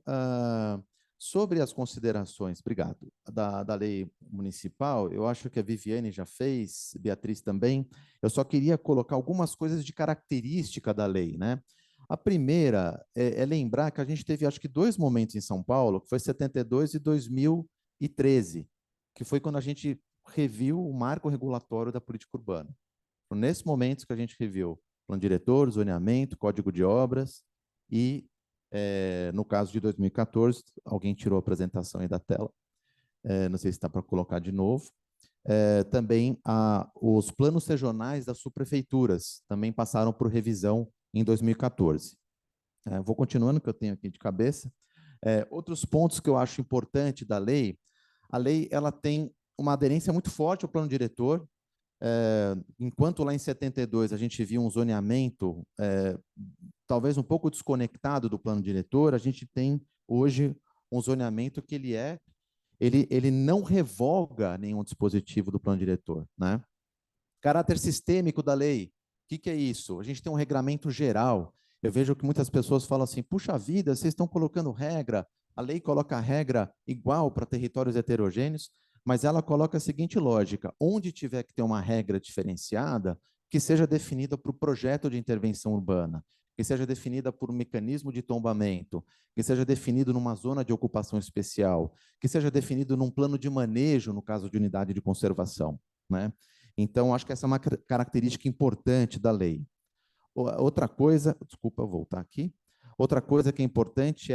sobre as considerações, obrigado, da lei municipal, eu acho que a Viviane já fez, Beatriz também. Eu só queria colocar algumas coisas de característica da lei, né? A primeira é lembrar que a gente teve, acho que, 2 momentos em São Paulo, que foi 72 e 2013, que foi quando a gente reviu o marco regulatório da política urbana. Foram nesses momentos que a gente reviu plano diretor, zoneamento, código de obras e, no caso de 2014, alguém tirou a apresentação aí da tela, não sei se está para colocar de novo, também os planos regionais das subprefeituras também passaram por revisão em 2014. Vou continuando, que eu tenho aqui de cabeça. Outros pontos que eu acho importante da lei, a lei ela tem uma aderência muito forte ao plano diretor. Enquanto lá em 72 a gente viu um zoneamento talvez um pouco desconectado do plano diretor, a gente tem hoje um zoneamento que ele não revoga nenhum dispositivo do plano diretor, né? Caráter sistêmico da lei. O que é isso? A gente tem um regramento geral. Eu vejo que muitas pessoas falam assim, puxa vida, vocês estão colocando regra, a lei coloca regra igual para territórios heterogêneos, mas ela coloca a seguinte lógica, onde tiver que ter uma regra diferenciada, que seja definida por projeto de intervenção urbana, que seja definida por um mecanismo de tombamento, que seja definido numa zona de ocupação especial, que seja definido num plano de manejo, no caso de unidade de conservação, né? Então, acho que essa é uma característica importante da lei. Outra coisa, desculpa, eu voltar aqui. Outra coisa que é importante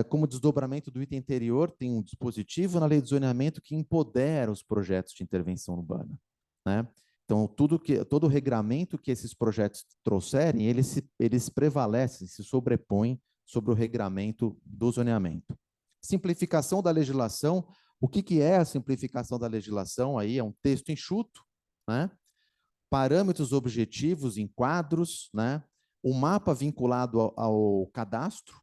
como desdobramento do item anterior, tem um dispositivo na lei de zoneamento que empodera os projetos de intervenção urbana, né? Então, todo o regramento que esses projetos trouxerem, eles prevalecem, se sobrepõem sobre o regramento do zoneamento. Simplificação da legislação. O que é a simplificação da legislação? Aí é um texto enxuto, né? Parâmetros objetivos em quadros, né? Um mapa vinculado ao cadastro.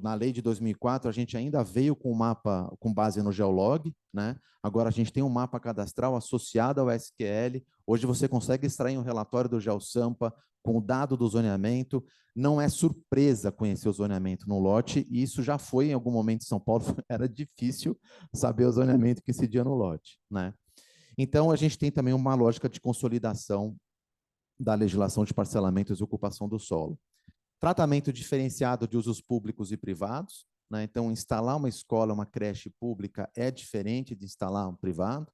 Na lei de 2004, a gente ainda veio com um mapa com base no Geolog, né? Agora a gente tem um mapa cadastral associado ao SQL. Hoje você consegue extrair um relatório do GeoSampa com o dado do zoneamento. Não é surpresa conhecer o zoneamento no lote, e isso já foi em algum momento em São Paulo, era difícil saber o zoneamento que incidia no lote, né? Então, a gente tem também uma lógica de consolidação da legislação de parcelamento e ocupação do solo. Tratamento diferenciado de usos públicos e privados, né? Então, instalar uma escola, uma creche pública é diferente de instalar um privado.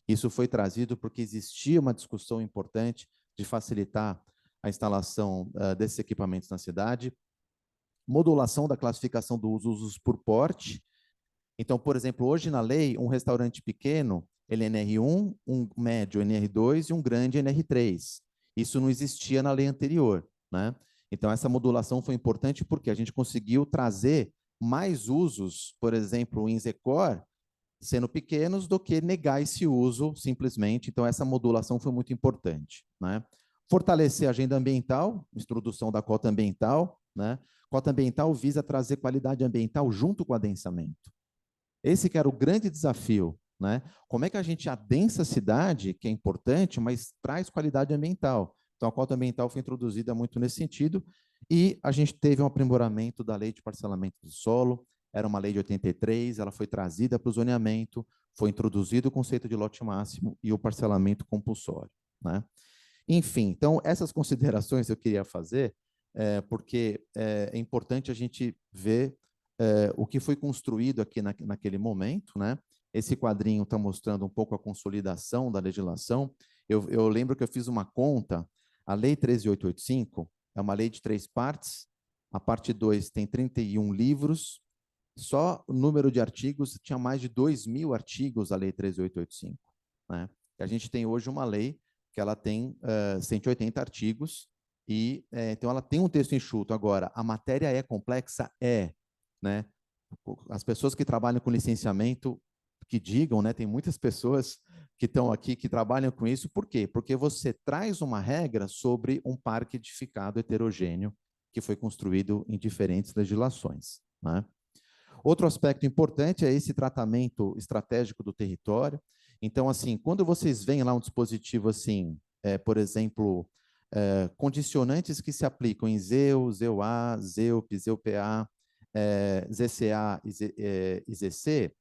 Isso foi trazido porque existia uma discussão importante de facilitar a instalação desses equipamentos na cidade. Modulação da classificação dos usos por porte. Então, por exemplo, hoje na lei, um restaurante pequeno, ele é NR1, um médio NR2 e um grande NR3. Isso não existia na lei anterior, né? Então, essa modulação foi importante porque a gente conseguiu trazer mais usos, por exemplo, em Zecor, sendo pequenos, do que negar esse uso simplesmente. Então, essa modulação foi muito importante, né? Fortalecer a agenda ambiental, introdução da cota ambiental, né? Cota ambiental visa trazer qualidade ambiental junto com o adensamento. Esse que era o grande desafio, né? Como é que a gente adensa a cidade, que é importante, mas traz qualidade ambiental? Então, a cota ambiental foi introduzida muito nesse sentido, e a gente teve um aprimoramento da lei de parcelamento do solo, era uma lei de 83, ela foi trazida para o zoneamento, foi introduzido o conceito de lote máximo e o parcelamento compulsório, né? Enfim, então, essas considerações eu queria fazer, porque é importante a gente ver o que foi construído aqui naquele momento, né? Esse quadrinho está mostrando um pouco a consolidação da legislação. Eu lembro que eu fiz uma conta, a Lei 13.885 é uma lei de 3 partes, a parte 2 tem 31 livros, só o número de artigos, tinha mais de 2.000 artigos a Lei 13.885, né? E a gente tem hoje uma lei que ela tem 180 artigos, e então ela tem um texto enxuto. Agora, a matéria é complexa? Né? As pessoas que trabalham com licenciamento, que digam, né? Tem muitas pessoas que estão aqui que trabalham com isso. Por quê? Porque você traz uma regra sobre um parque edificado heterogêneo que foi construído em diferentes legislações, né? Outro aspecto importante é esse tratamento estratégico do território. Então, assim, quando vocês veem lá um dispositivo assim, por exemplo, condicionantes que se aplicam em ZEU, ZEU-A, ZEUP, ZEU-PA, ZCA e ZC,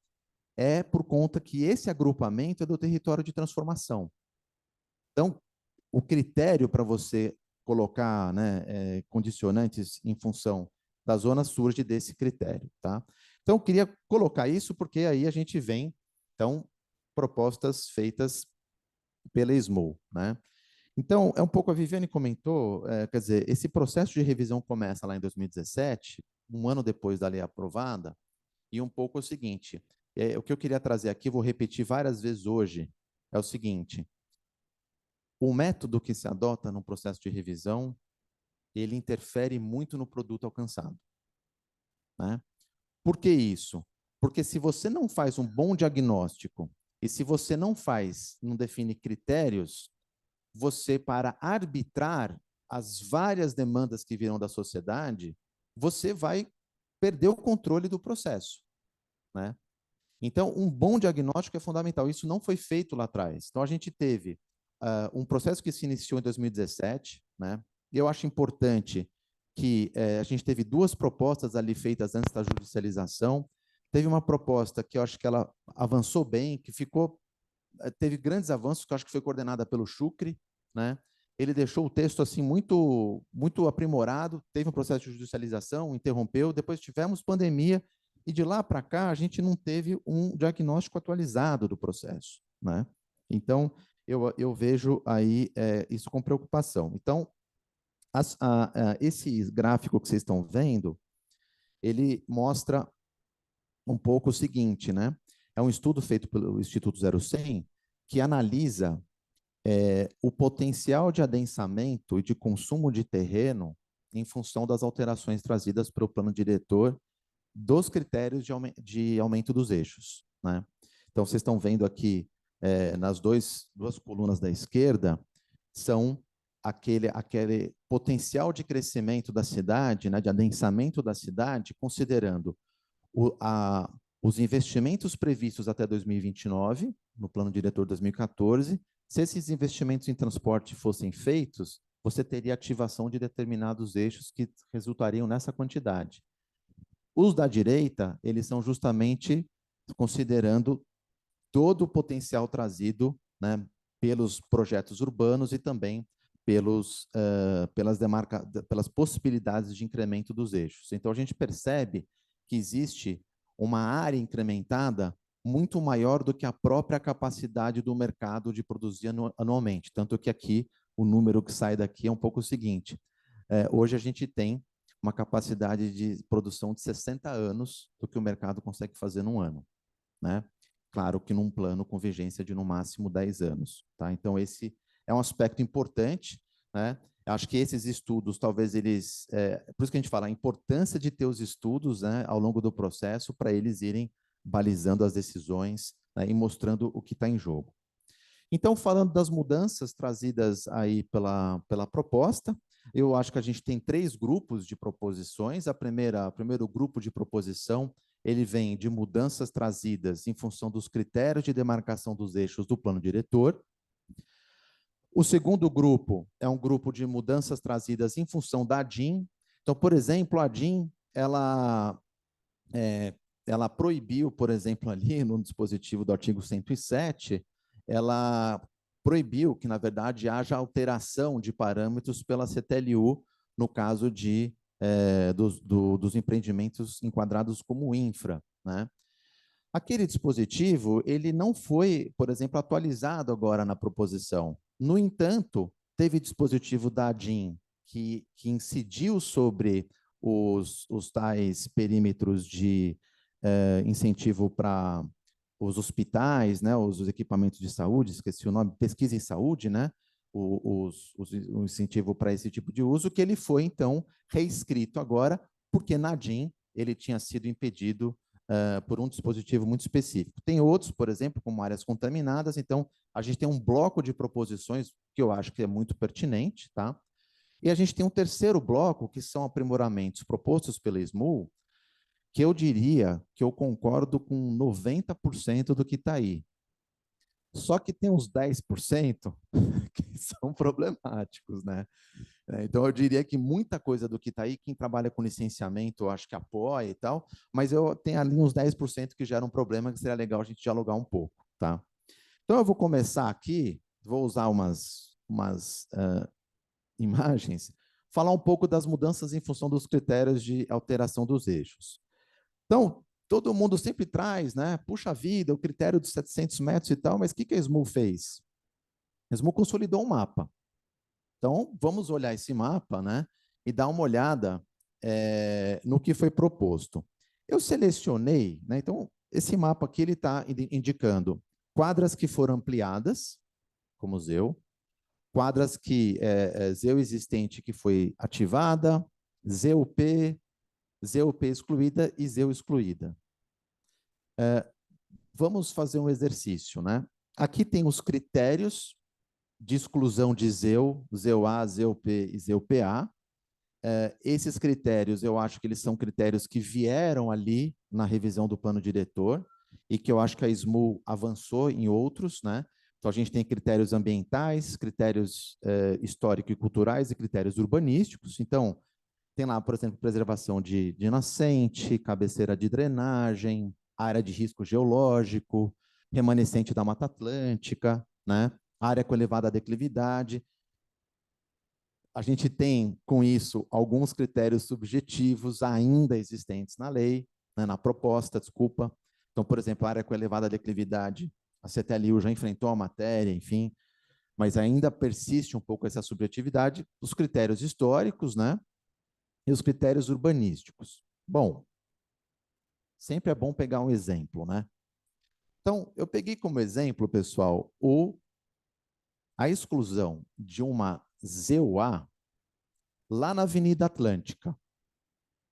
é por conta que esse agrupamento é do território de transformação. Então, o critério para você colocar, né, condicionantes em função da zona surge desse critério, tá? Então, eu queria colocar isso porque aí a gente vem, então, propostas feitas pela SMO, né? Então, é um pouco, a Viviane comentou, quer dizer, esse processo de revisão começa lá em 2017, um ano depois da lei aprovada, e um pouco o seguinte, o que eu queria trazer aqui, vou repetir várias vezes hoje, é o seguinte: o método que se adota no processo de revisão, ele interfere muito no produto alcançado, né? Por que isso? Porque se você não faz um bom diagnóstico e se você não define critérios, você, para arbitrar as várias demandas que virão da sociedade, você vai perder o controle do processo, né? Então, um bom diagnóstico é fundamental. Isso não foi feito lá atrás. Então, a gente teve um processo que se iniciou em 2017, né? E eu acho importante que a gente teve 2 propostas ali feitas antes da judicialização. Teve uma proposta que eu acho que ela avançou bem, que teve grandes avanços, que eu acho que foi coordenada pelo Chucre, né? Ele deixou o texto assim muito aprimorado, teve um processo de judicialização, interrompeu, depois tivemos pandemia, e de lá para cá a gente não teve um diagnóstico atualizado do processo, né? Então, eu vejo aí isso com preocupação. Então, esse gráfico que vocês estão vendo, ele mostra um pouco o seguinte, né? É um estudo feito pelo Instituto 0100 que analisa o potencial de adensamento e de consumo de terreno em função das alterações trazidas pelo plano diretor dos critérios de aumento dos eixos, né? Então, vocês estão vendo aqui, nas duas colunas da esquerda, são aquele potencial de crescimento da cidade, né, de adensamento da cidade, considerando os investimentos previstos até 2029, no plano diretor 2014. Se esses investimentos em transporte fossem feitos, você teria ativação de determinados eixos que resultariam nessa quantidade. Os da direita, eles são justamente considerando todo o potencial trazido, né, pelos projetos urbanos e também pelas possibilidades de incremento dos eixos. Então, a gente percebe que existe uma área incrementada muito maior do que a própria capacidade do mercado de produzir anualmente. Tanto que aqui, o número que sai daqui é um pouco o seguinte: hoje a gente tem uma capacidade de produção de 60 anos do que o mercado consegue fazer num ano, né? Claro que num plano com vigência de no máximo 10 anos, tá? Então, esse é um aspecto importante, né? Acho que esses estudos, talvez eles... por isso que a gente fala a importância de ter os estudos, né, ao longo do processo, para eles irem balizando as decisões, né, e mostrando o que está em jogo. Então, falando das mudanças trazidas aí pela proposta, eu acho que a gente tem 3 grupos de proposições. O primeiro grupo de proposição, ele vem de mudanças trazidas em função dos critérios de demarcação dos eixos do plano diretor. O segundo grupo é um grupo de mudanças trazidas em função da ADIM. Então, por exemplo, a ADIM, ela ela proibiu, por exemplo, ali no dispositivo do artigo 107, ela proibiu que, na verdade, haja alteração de parâmetros pela CTLU no caso dos empreendimentos enquadrados como infra, né? Aquele dispositivo, ele não foi, por exemplo, atualizado agora na proposição. No entanto, teve dispositivo da ADIM que incidiu sobre os tais perímetros de incentivo para os hospitais, né, os equipamentos de saúde, esqueci o nome, pesquisa em saúde, né, o incentivo para esse tipo de uso, que ele foi, então, reescrito agora, porque na ADIM ele tinha sido impedido por um dispositivo muito específico. Tem outros, por exemplo, como áreas contaminadas, então a gente tem um bloco de proposições que eu acho que é muito pertinente, tá? E a gente tem um terceiro bloco, que são aprimoramentos propostos pela SMU, que eu diria que eu concordo com 90% do que está aí. Só que tem uns 10% que são problemáticos, né? Então, eu diria que muita coisa do que está aí, quem trabalha com licenciamento, eu acho que apoia e tal, mas eu tenho ali uns 10% que geram um problema, que seria legal a gente dialogar um pouco, tá? Então, eu vou começar aqui, vou usar umas imagens, falar um pouco das mudanças em função dos critérios de alteração dos eixos. Então, todo mundo sempre traz, né? Puxa vida, o critério dos 700 metros e tal, mas o que a SMU fez? A SMU consolidou um mapa. Então, vamos olhar esse mapa, né, e dar uma olhada no que foi proposto. Eu selecionei, né, então, esse mapa aqui ele está indicando quadras que foram ampliadas, como ZEU, quadras que ZEU existente que foi ativada, ZEUP, ZEUP excluída e ZEU excluída. Vamos fazer um exercício, né? Aqui tem os critérios de exclusão de ZEU, ZEU-A, ZEU-P e ZEU-PA. Esses critérios, eu acho que eles são critérios que vieram ali na revisão do plano diretor e que eu acho que a SMU avançou em outros, né? Então, a gente tem critérios ambientais, critérios histórico e culturais e critérios urbanísticos. Então, tem lá, por exemplo, preservação de nascente, cabeceira de drenagem, área de risco geológico, remanescente da Mata Atlântica, né? Área com elevada declividade. A gente tem, com isso, alguns critérios subjetivos ainda existentes na lei, né, na proposta, desculpa. Então, por exemplo, área com elevada declividade, a CTLU já enfrentou a matéria, enfim, mas ainda persiste um pouco essa subjetividade. Os critérios históricos, né, e os critérios urbanísticos. Bom, sempre é bom pegar um exemplo, né? Então, eu peguei como exemplo, pessoal, a exclusão de uma ZEU-A lá na Avenida Atlântica.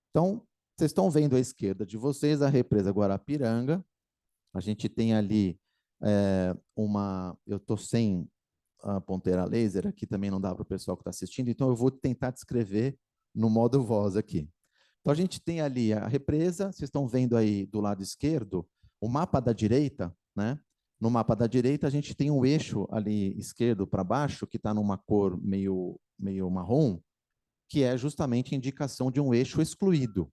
Então, vocês estão vendo à esquerda de vocês a represa Guarapiranga. A gente tem ali eu estou sem a ponteira laser, aqui também não dá para o pessoal que está assistindo, então eu vou tentar descrever no modo voz aqui. Então, a gente tem ali a represa, vocês estão vendo aí do lado esquerdo, o mapa da direita, né? No mapa da direita, a gente tem um eixo ali esquerdo para baixo, que está numa cor meio marrom, que é justamente a indicação de um eixo excluído,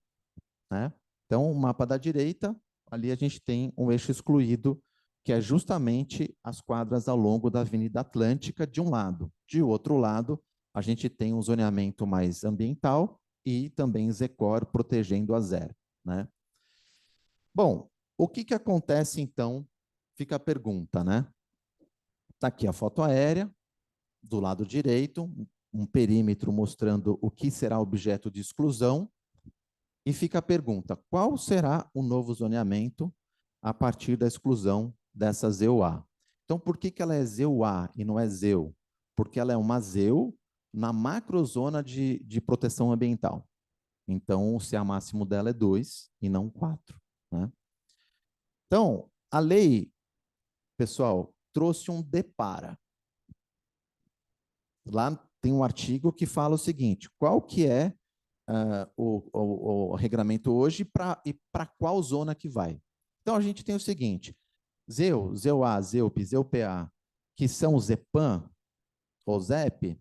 né? Então, o mapa da direita, ali a gente tem um eixo excluído, que é justamente as quadras ao longo da Avenida Atlântica, de um lado. De outro lado, a gente tem um zoneamento mais ambiental e também ZECOR protegendo a zero, né? Bom, o que acontece, então, fica a pergunta, né? Está aqui a foto aérea, do lado direito, um perímetro mostrando o que será objeto de exclusão, e fica a pergunta, qual será o novo zoneamento a partir da exclusão dessa ZEU-A? Então, por que ela é ZEU-A e não é ZEU? Porque ela é uma ZEU na macrozona de proteção ambiental. Então, o CA máximo dela é 2 e não 4, né? Então, a lei, pessoal, trouxe um depara. Lá tem um artigo que fala o seguinte, qual que é o regramento hoje e para qual zona que vai. Então, a gente tem o seguinte, ZEU, ZEU-A, ZEUP, ZEU-PA, que são o ZEPAM, ou ZEP,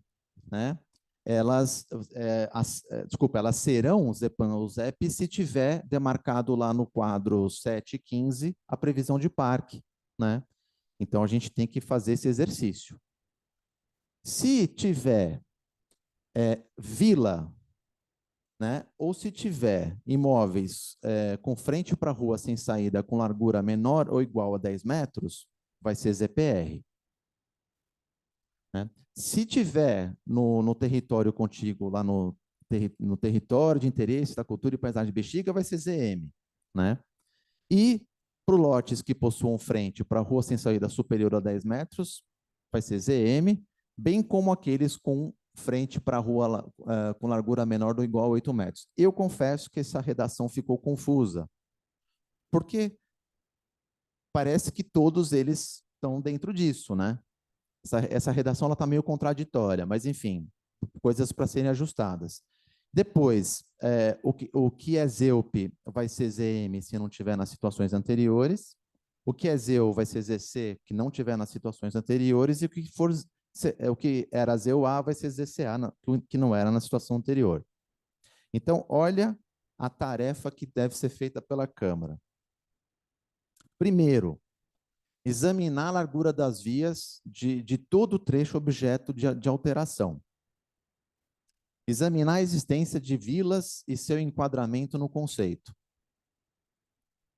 né? elas serão ZEPAM ou ZEP se tiver demarcado lá no quadro 7.15 a previsão de parque, né? Então, a gente tem que fazer esse exercício. Se tiver vila, né, ou se tiver imóveis com frente para a rua sem saída com largura menor ou igual a 10 metros, vai ser ZPR. Né? Se tiver no território contíguo, lá no território de interesse da cultura e paisagem Bexiga, vai ser ZM. Né? E para lotes que possuam frente para a rua sem saída superior a 10 metros, vai ser ZM, bem como aqueles com frente para a rua com largura menor ou igual a 8 metros. Eu confesso que essa redação ficou confusa, porque parece que todos eles estão dentro disso, né? Essa redação está meio contraditória, mas, enfim, coisas para serem ajustadas. Depois, o que é ZEUP vai ser ZM se não tiver nas situações anteriores, o que é ZEU vai ser ZC que não tiver nas situações anteriores, e o que era ZEUA vai ser ZCA, que não era na situação anterior. Então, olha a tarefa que deve ser feita pela Câmara. Primeiro, examinar a largura das vias de todo o trecho objeto de alteração. Examinar a existência de vilas e seu enquadramento no conceito.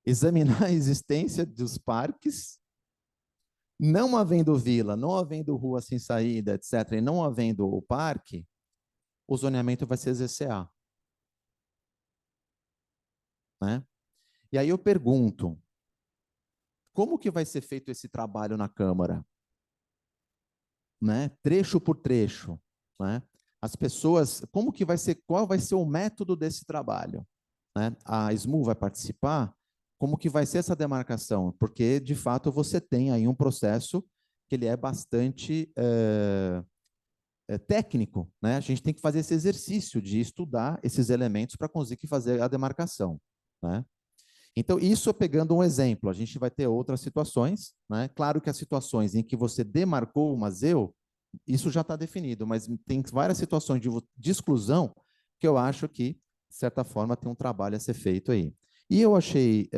Examinar a existência dos parques, não havendo vila, não havendo rua sem saída, etc., e não havendo o parque, o zoneamento vai ser ZCA. Né? E aí eu pergunto, como que vai ser feito esse trabalho na Câmara? Né? Trecho por trecho. Né? As pessoas, qual vai ser o método desse trabalho? Né? A SMU vai participar? Como que vai ser essa demarcação? Porque, de fato, você tem aí um processo que ele é bastante técnico. Né? A gente tem que fazer esse exercício de estudar esses elementos para conseguir fazer a demarcação. Né? Então, isso pegando um exemplo, a gente vai ter outras situações, né? Claro que as situações em que você demarcou uma ZEU, isso já está definido, mas tem várias situações de exclusão que eu acho que, de certa forma, tem um trabalho a ser feito aí. E eu achei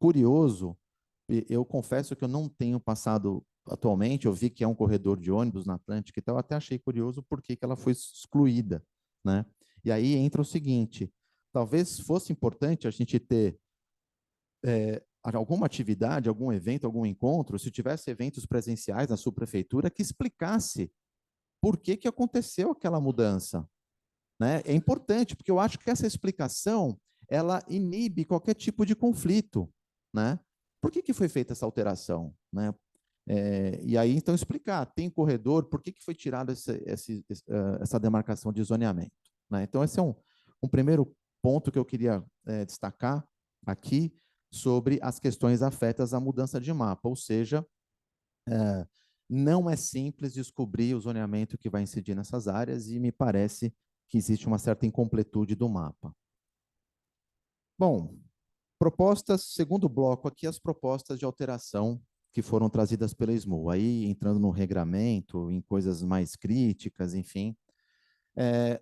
curioso, eu confesso que eu não tenho passado atualmente, eu vi que é um corredor de ônibus na Atlântica, então eu até achei curioso por que ela foi excluída. Né? E aí entra o seguinte, talvez fosse importante a gente ter alguma atividade, algum evento, algum encontro, se tivesse eventos presenciais na subprefeitura, que explicasse por que aconteceu aquela mudança. Né? É importante, porque eu acho que essa explicação, ela inibe qualquer tipo de conflito. Né? Por que foi feita essa alteração? Né? E aí, então, explicar, tem corredor, por que foi tirada essa demarcação de zoneamento? Né? Então, esse é um primeiro ponto que eu queria destacar aqui, sobre as questões afetas à mudança de mapa, ou seja, não é simples descobrir o zoneamento que vai incidir nessas áreas e me parece que existe uma certa incompletude do mapa. Bom, propostas, segundo bloco aqui, as propostas de alteração que foram trazidas pela SMU, aí entrando no regramento, em coisas mais críticas, enfim.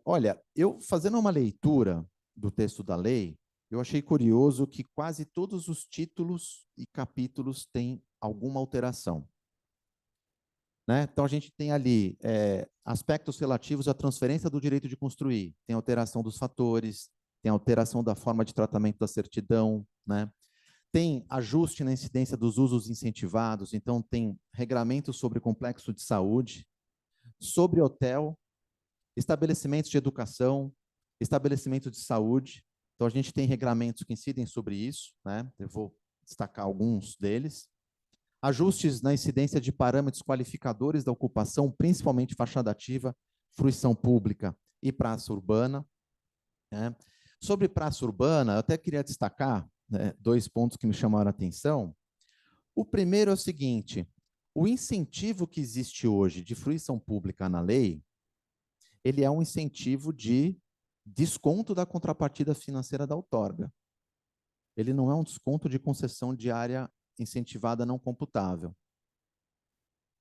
Olha, eu fazendo uma leitura do texto da lei, eu achei curioso que quase todos os títulos e capítulos têm alguma alteração. Né? Então, a gente tem ali aspectos relativos à transferência do direito de construir, tem alteração dos fatores, tem alteração da forma de tratamento da certidão, né? Tem ajuste na incidência dos usos incentivados, então tem regramento sobre complexo de saúde, sobre hotel, estabelecimentos de educação, estabelecimento de saúde. Então, a gente tem regramentos que incidem sobre isso, né? Eu vou destacar alguns deles. Ajustes na incidência de parâmetros qualificadores da ocupação, principalmente fachada ativa, fruição pública e praça urbana. Né? Sobre praça urbana, eu até queria destacar, né, 2 pontos que me chamaram a atenção. O primeiro é o seguinte, o incentivo que existe hoje de fruição pública na lei, ele é um incentivo de desconto da contrapartida financeira da outorga. Ele não é um desconto de concessão de área incentivada não computável.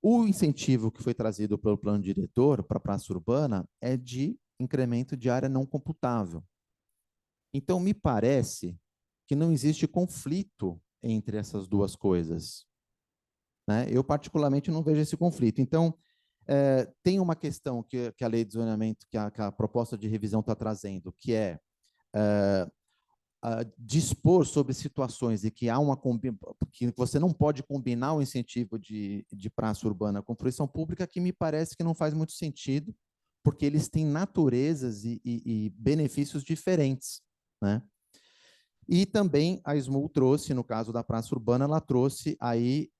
O incentivo que foi trazido pelo plano diretor para a praça urbana é de incremento de área não computável. Então, me parece que não existe conflito entre essas duas coisas, né? Eu, particularmente, não vejo esse conflito. Então, tem uma questão que a lei de zoneamento, que a proposta de revisão está trazendo, que é dispor sobre situações em que que você não pode combinar o incentivo de praça urbana com fruição pública, que me parece que não faz muito sentido, porque eles têm naturezas e benefícios diferentes, né? E também a SMUL trouxe, no caso da praça urbana, ela trouxe aí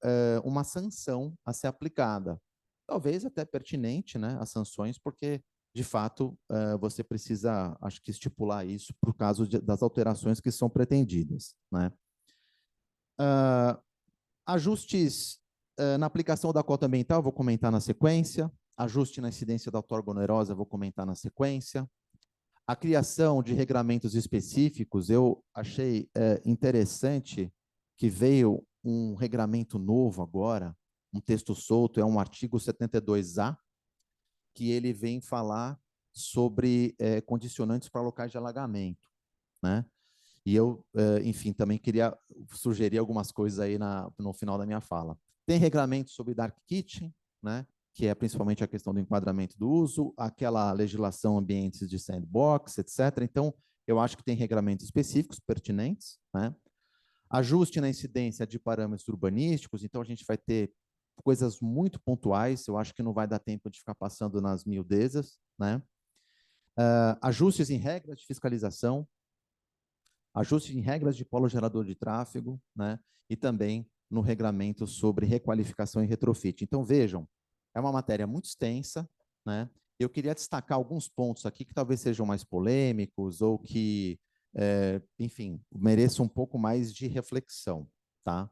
uma sanção a ser aplicada. Talvez até pertinente, né, as sanções, porque, de fato, você precisa, acho que, estipular isso por causa das alterações que são pretendidas, né? Ajustes na aplicação da cota ambiental, vou comentar na sequência. Ajuste na incidência da outorga onerosa, vou comentar na sequência. A criação de regramentos específicos, eu achei interessante que veio um regramento novo agora, um texto solto, é um artigo 72A, que ele vem falar sobre condicionantes para locais de alagamento, né? E eu, enfim, também queria sugerir algumas coisas aí no final da minha fala. Tem regramento sobre dark kitchen, né? Que é principalmente a questão do enquadramento do uso, aquela legislação ambientes de sandbox, etc. Então, eu acho que tem regramentos específicos pertinentes, né? Ajuste na incidência de parâmetros urbanísticos, então a gente vai ter coisas muito pontuais, eu acho que não vai dar tempo de ficar passando nas miudezas, né? Ajustes em regras de fiscalização, ajustes em regras de polo gerador de tráfego, né? E também no regramento sobre requalificação e retrofit. Então, vejam, é uma matéria muito extensa, né? Eu queria destacar alguns pontos aqui que talvez sejam mais polêmicos ou que, enfim, mereçam um pouco mais de reflexão, tá?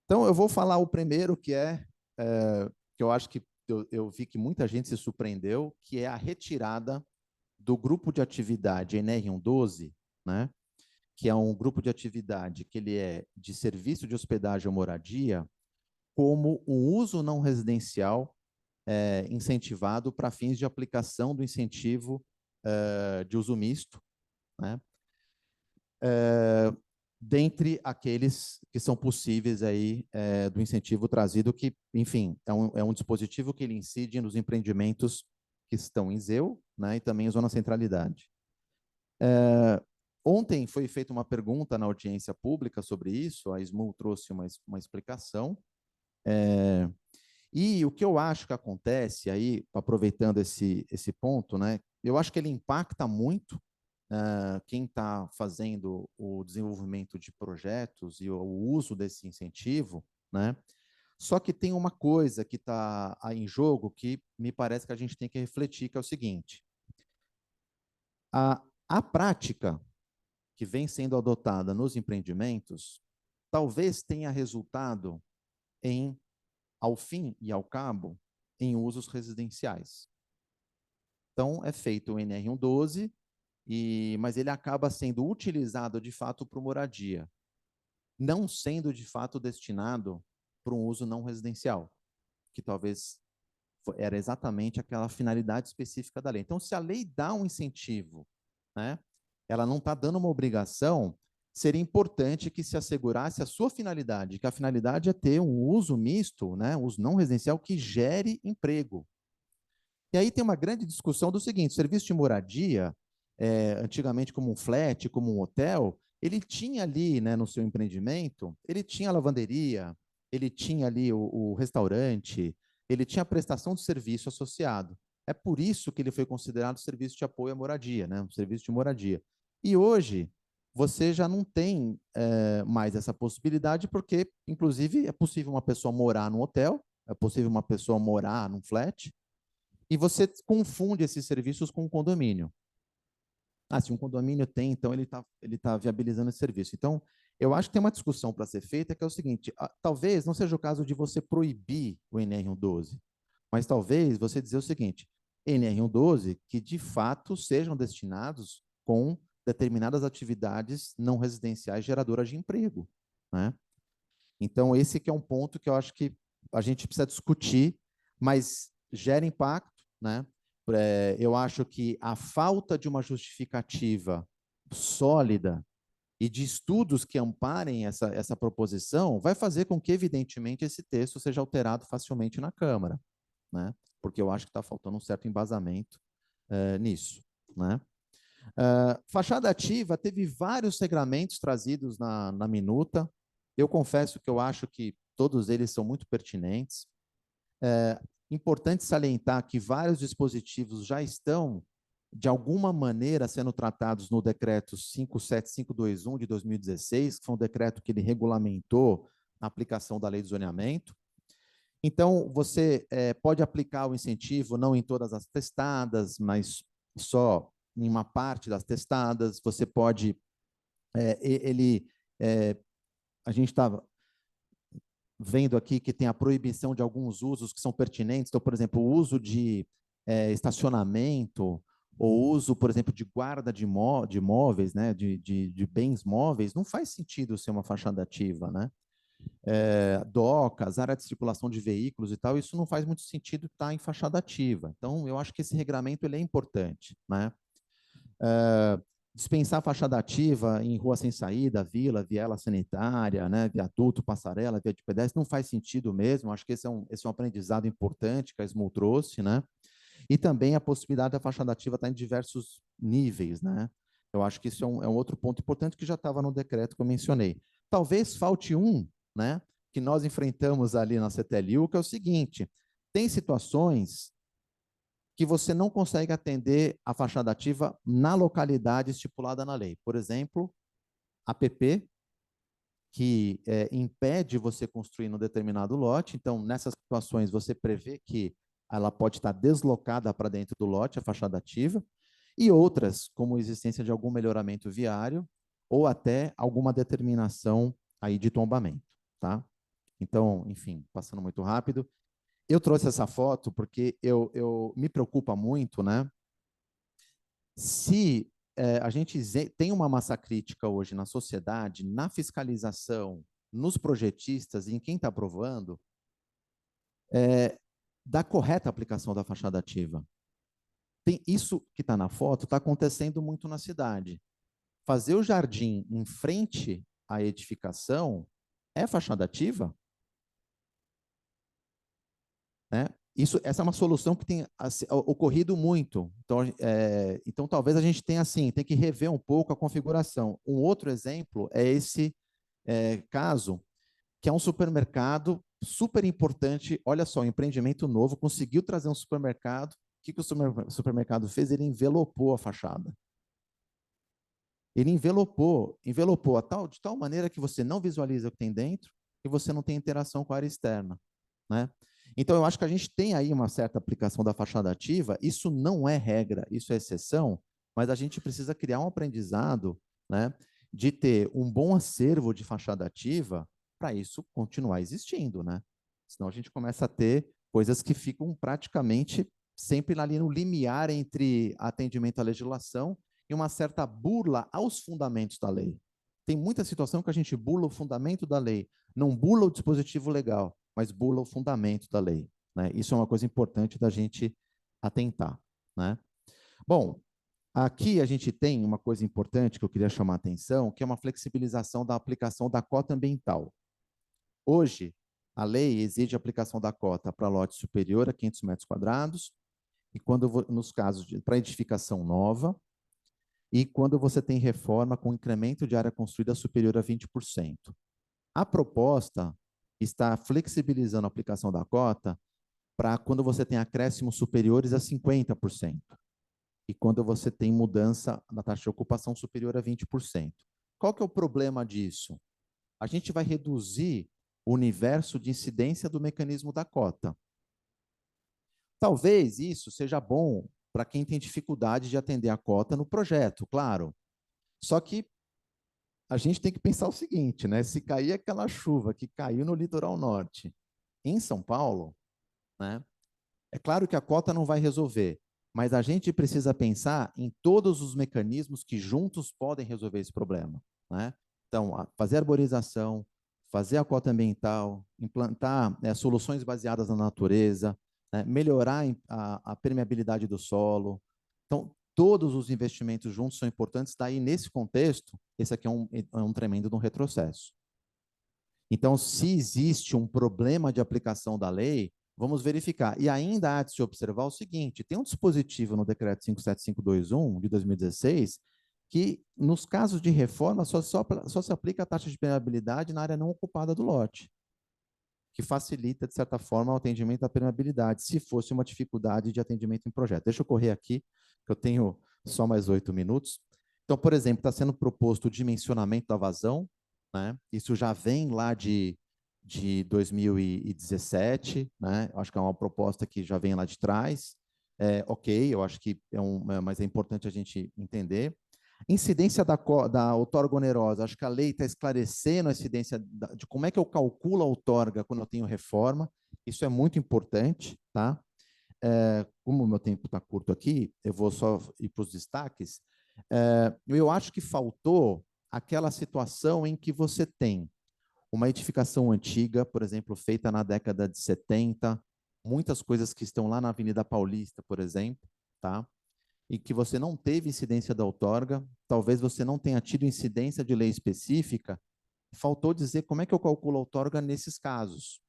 Então, eu vou falar o primeiro, que que eu acho que eu vi que muita gente se surpreendeu, que é a retirada do grupo de atividade NR112, né? Que é um grupo de atividade que ele é de serviço de hospedagem ou moradia, como um uso não residencial incentivado para fins de aplicação do incentivo de uso misto, né? Dentre aqueles que são possíveis aí do incentivo trazido, que, enfim, é um dispositivo que ele incide nos empreendimentos que estão em ZEU, né, e também em zona centralidade. Ontem foi feita uma pergunta na audiência pública sobre isso, a SMUL trouxe uma explicação, e o que eu acho que acontece aí, aproveitando esse ponto, né, eu acho que ele impacta muito quem está fazendo o desenvolvimento de projetos e o uso desse incentivo, né? Só que tem uma coisa que está em jogo que me parece que a gente tem que refletir, que é o seguinte: a prática que vem sendo adotada nos empreendimentos talvez tenha resultado em, ao fim e ao cabo, em usos residenciais. Então, é feito o NR112, mas ele acaba sendo utilizado de fato para moradia, não sendo de fato destinado para um uso não residencial, que talvez era exatamente aquela finalidade específica da lei. Então, se a lei dá um incentivo, né, ela não está dando uma obrigação, seria importante que se assegurasse a sua finalidade, que a finalidade é ter um uso misto, né, um uso não residencial que gere emprego. E aí tem uma grande discussão do seguinte: o serviço de moradia, antigamente como um flat, como um hotel, ele tinha ali, né, no seu empreendimento, ele tinha a lavanderia, ele tinha ali o restaurante, ele tinha a prestação de serviço associado. É por isso que ele foi considerado serviço de apoio à moradia, né, um serviço de moradia. E hoje, você já não tem mais essa possibilidade, porque, inclusive, é possível uma pessoa morar num hotel, é possível uma pessoa morar num flat, e você confunde esses serviços com um condomínio. Se um condomínio tem, então ele tá viabilizando esse serviço. Então, eu acho que tem uma discussão para ser feita, que é o seguinte: talvez não seja o caso de você proibir o NR112, mas talvez você dizer o seguinte: NR112 que de fato sejam destinados com determinadas atividades não residenciais geradoras de emprego, né? Então, esse que é um ponto que eu acho que a gente precisa discutir, mas gera impacto, né? Eu acho que a falta de uma justificativa sólida e de estudos que amparem essa proposição vai fazer com que, evidentemente, esse texto seja alterado facilmente na Câmara, né? Porque eu acho que está faltando um certo embasamento nisso, né? Fachada ativa teve vários regramentos trazidos na minuta. Eu confesso que eu acho que todos eles são muito pertinentes. Importante salientar que vários dispositivos já estão, de alguma maneira, sendo tratados no decreto 57521 de 2016, que foi um decreto que ele regulamentou a aplicação da lei de zoneamento. Então, você pode aplicar o incentivo não em todas as testadas, mas só em uma parte das testadas. Você pode... a gente estava vendo aqui que tem a proibição de alguns usos que são pertinentes. Então, por exemplo, o uso de estacionamento, ou uso, por exemplo, de guarda de móveis, né, de bens móveis, não faz sentido ser uma fachada ativa, né? Docas, área de circulação de veículos e tal, isso não faz muito sentido estar em fachada ativa. Então, eu acho que esse regramento ele é importante, né? Dispensar fachada ativa em rua sem saída, vila, viela sanitária, né, viaduto, passarela, via de pedestre, não faz sentido mesmo. Acho que esse é um aprendizado importante que a SMU trouxe, né? E também a possibilidade da fachada ativa estar em diversos níveis, né? Eu acho que isso é um outro ponto importante que já estava no decreto que eu mencionei. Talvez falte né, que nós enfrentamos ali na CTLU, que é o seguinte: tem situações que você não consegue atender a fachada ativa na localidade estipulada na lei. Por exemplo, APP, que impede você construir num determinado lote. Então, nessas situações, você prevê que ela pode estar deslocada para dentro do lote, a fachada ativa, e outras, como a existência de algum melhoramento viário ou até alguma determinação aí de tombamento, tá? Então, enfim, passando muito rápido, eu trouxe essa foto porque eu me preocupa muito, né? Se a gente tem uma massa crítica hoje na sociedade, na fiscalização, nos projetistas e em quem está aprovando, da correta aplicação da fachada ativa. Isso que está na foto está acontecendo muito na cidade. Fazer o jardim em frente à edificação é fachada ativa? Né? Essa é uma solução que tem ocorrido muito. Então, talvez a gente tenha tem que rever um pouco a configuração. Um outro exemplo é esse caso, que é um supermercado super importante. Olha só, um empreendimento novo, conseguiu trazer um supermercado. O que o supermercado fez? Ele envelopou a fachada. Ele envelopou de tal maneira que você não visualiza o que tem dentro e você não tem interação com a área externa, né? Então, eu acho que a gente tem aí uma certa aplicação da fachada ativa. Isso não é regra, isso é exceção, mas a gente precisa criar um aprendizado, né, de ter um bom acervo de fachada ativa para isso continuar existindo, né? Senão a gente começa a ter coisas que ficam praticamente sempre ali no limiar entre atendimento à legislação e uma certa burla aos fundamentos da lei. Tem muita situação que a gente burla o fundamento da lei, não burla o dispositivo legal, mas burla o fundamento da lei, né? Isso é uma coisa importante da gente atentar, né? Bom, aqui a gente tem uma coisa importante que eu queria chamar a atenção, que é uma flexibilização da aplicação da cota ambiental. Hoje, a lei exige a aplicação da cota para lote superior a 500 metros quadrados, e nos casos para edificação nova, e quando você tem reforma com incremento de área construída superior a 20%. A proposta está flexibilizando a aplicação da cota para quando você tem acréscimos superiores a 50% e quando você tem mudança na taxa de ocupação superior a 20%. Qual que é o problema disso? A gente vai reduzir o universo de incidência do mecanismo da cota. Talvez isso seja bom para quem tem dificuldade de atender a cota no projeto, claro. Só que a gente tem que pensar o seguinte, né? Se cair aquela chuva que caiu no litoral norte, em São Paulo, né? É claro que a cota não vai resolver, mas a gente precisa pensar em todos os mecanismos que juntos podem resolver esse problema, né? Então, fazer arborização, fazer a cota ambiental, implantar soluções baseadas na natureza, né, melhorar a permeabilidade do solo. Então, todos os investimentos juntos são importantes. Daí, nesse contexto, esse aqui é um tremendo de um retrocesso. Então, se existe um problema de aplicação da lei, vamos verificar. E ainda há de se observar o seguinte: tem um dispositivo no Decreto 57521, de 2016, que, nos casos de reforma, só se aplica a taxa de permeabilidade na área não ocupada do lote, que facilita, de certa forma, o atendimento à permeabilidade, se fosse uma dificuldade de atendimento em projeto. Deixa eu correr aqui, que eu tenho só mais 8 minutos. Então, por exemplo, está sendo proposto o dimensionamento da vazão, né? Isso já vem lá de 2017, né? Acho que é uma proposta que já vem lá de trás. Ok, eu acho que mas é importante a gente entender. Incidência da outorga onerosa, acho que a lei está esclarecendo a incidência de como é que eu calculo a outorga quando eu tenho reforma, isso é muito importante, tá? Como o meu tempo está curto aqui, eu vou só ir para os destaques. Eu acho que faltou aquela situação em que você tem uma edificação antiga, por exemplo, feita na década de 70, muitas coisas que estão lá na Avenida Paulista, por exemplo, tá? E que você não teve incidência da outorga, talvez você não tenha tido incidência de lei específica, faltou dizer como é que eu calculo a outorga nesses casos,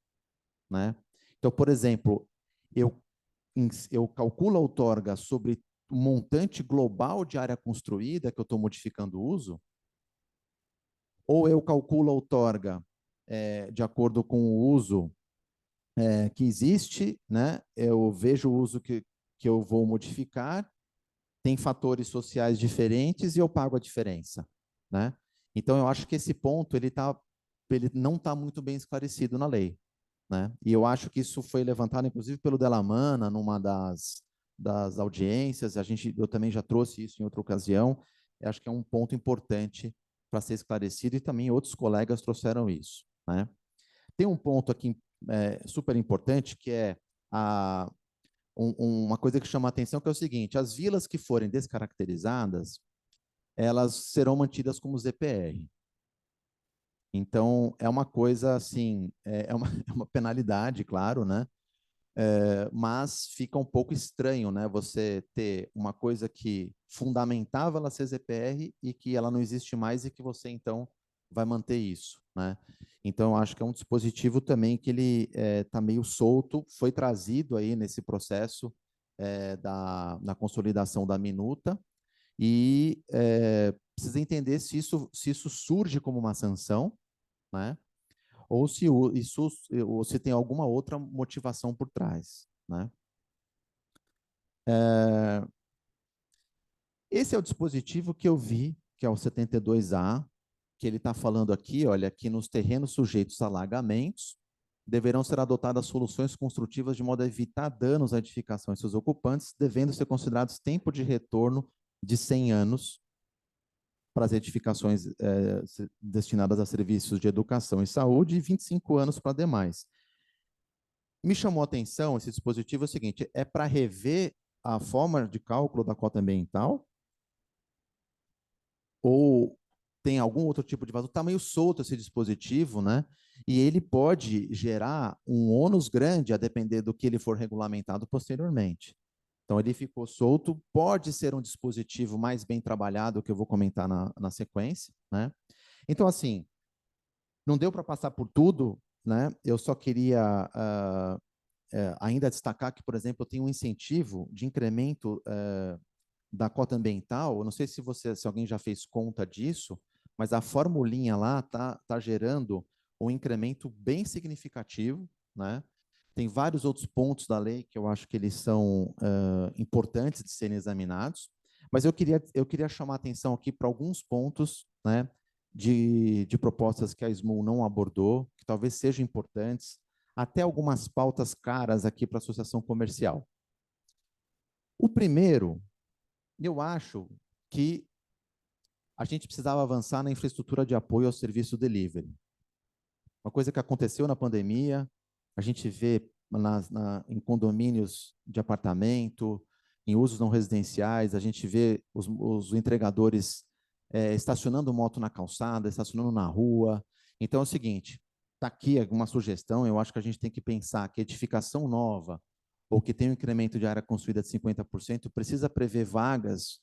né? Então, por exemplo, eu calculo a outorga sobre o montante global de área construída que eu estou modificando o uso, ou eu calculo a outorga de acordo com o uso que existe, né? Eu vejo o uso que eu vou modificar, tem fatores sociais diferentes e eu pago a diferença, né? Então, eu acho que esse ponto ele não está muito bem esclarecido na lei, né? E eu acho que isso foi levantado, inclusive, pelo Delamana, numa das audiências. Eu também já trouxe isso em outra ocasião. Eu acho que é um ponto importante para ser esclarecido e também outros colegas trouxeram isso, né? Tem um ponto aqui super importante que é uma coisa que chama a atenção, que é o seguinte: as vilas que forem descaracterizadas, elas serão mantidas como ZPR. Então, é uma coisa assim, é uma penalidade, claro, né? Mas fica um pouco estranho, né? Você ter uma coisa que fundamentava ela ser ZPR e que ela não existe mais e que você, então, vai manter isso, né? Então, eu acho que é um dispositivo também que ele está meio solto, foi trazido aí nesse processo da consolidação da minuta e precisa entender se isso surge como uma sanção, né? Ou se tem alguma outra motivação por trás, né? Esse é o dispositivo que eu vi, que é o 72A, que ele está falando aqui, olha, que nos terrenos sujeitos a alagamentos, deverão ser adotadas soluções construtivas de modo a evitar danos à edificação e seus ocupantes, devendo ser considerados tempo de retorno de 100 anos para as edificações destinadas a serviços de educação e saúde e 25 anos para demais. Me chamou a atenção esse dispositivo, é o seguinte: é para rever a forma de cálculo da cota ambiental? Ou tem algum outro tipo de vazão? Está meio solto esse dispositivo, né? E ele pode gerar um ônus grande a depender do que ele for regulamentado posteriormente. Então, ele ficou solto, pode ser um dispositivo mais bem trabalhado, que eu vou comentar na sequência, né? Então, assim, não deu para passar por tudo, né? Eu só queria ainda destacar que, por exemplo, eu tenho um incentivo de incremento da cota ambiental. Eu não sei se alguém já fez conta disso, mas a formulinha lá tá gerando um incremento bem significativo, né? Tem vários outros pontos da lei que eu acho que eles são importantes de serem examinados, mas eu queria chamar a atenção aqui para alguns pontos, né, de propostas que a SMU não abordou, que talvez sejam importantes, até algumas pautas caras aqui para a associação comercial. O primeiro, eu acho que a gente precisava avançar na infraestrutura de apoio ao serviço delivery. Uma coisa que aconteceu na pandemia, a gente vê em condomínios de apartamento, em usos não residenciais, a gente vê os entregadores estacionando moto na calçada, estacionando na rua. Então é o seguinte: aqui alguma sugestão, eu acho que a gente tem que pensar que edificação nova ou que tem um incremento de área construída de 50%, precisa prever vagas,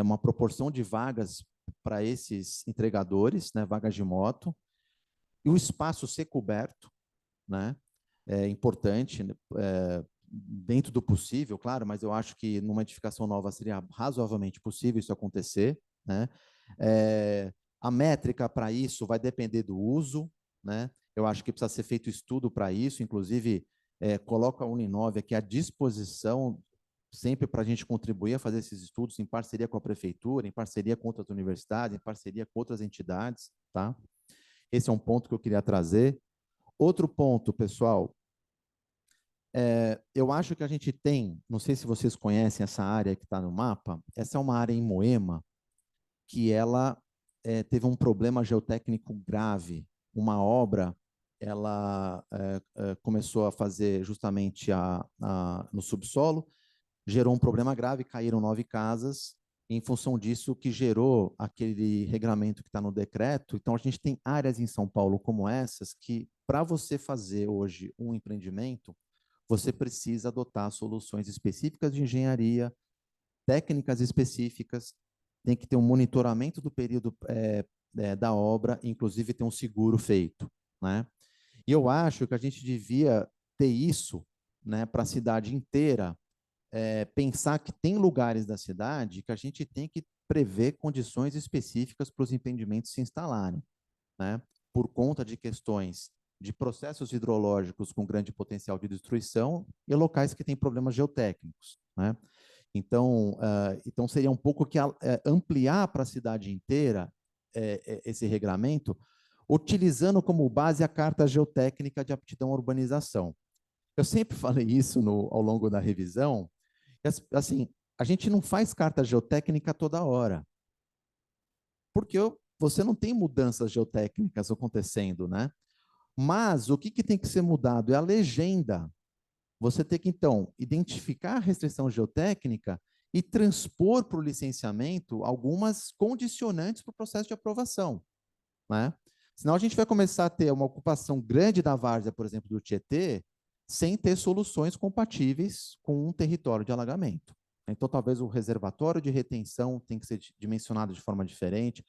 uma proporção de vagas para esses entregadores, né, vagas de moto, e o espaço ser coberto, né, é importante, dentro do possível, claro, mas eu acho que numa edificação nova seria razoavelmente possível isso acontecer, né? A métrica para isso vai depender do uso, né? Eu acho que precisa ser feito estudo para isso, inclusive coloco a Uninove aqui à disposição sempre para a gente contribuir a fazer esses estudos em parceria com a prefeitura, em parceria com outras universidades, em parceria com outras entidades, tá? Esse é um ponto que eu queria trazer. Outro ponto, pessoal, eu acho que a gente tem, não sei se vocês conhecem essa área que está no mapa, essa é uma área em Moema, que ela teve um problema geotécnico grave. Uma obra, ela começou a fazer justamente no subsolo, gerou um problema grave, caíram 9 casas, em função disso que gerou aquele regramento que está no decreto. Então, a gente tem áreas em São Paulo como essas que, para você fazer hoje um empreendimento, você precisa adotar soluções específicas de engenharia, técnicas específicas, tem que ter um monitoramento do período da obra, inclusive ter um seguro feito, né? E eu acho que a gente devia ter isso, né, para a cidade inteira, pensar que tem lugares da cidade que a gente tem que prever condições específicas para os empreendimentos se instalarem, né? Por conta de questões de processos hidrológicos com grande potencial de destruição e locais que têm problemas geotécnicos, né? Então, então seria um pouco que ampliar para a cidade inteira esse regramento, utilizando como base a Carta Geotécnica de Aptidão à Urbanização. Eu sempre falei isso ao longo da revisão, assim, a gente não faz carta geotécnica toda hora, porque você não tem mudanças geotécnicas acontecendo, né? Mas o que tem que ser mudado é a legenda. Você tem que, então, identificar a restrição geotécnica e transpor para o licenciamento algumas condicionantes para o processo de aprovação, né? Senão a gente vai começar a ter uma ocupação grande da várzea, por exemplo, do Tietê, sem ter soluções compatíveis com um território de alagamento. Então, talvez o reservatório de retenção tem que ser dimensionado de forma diferente,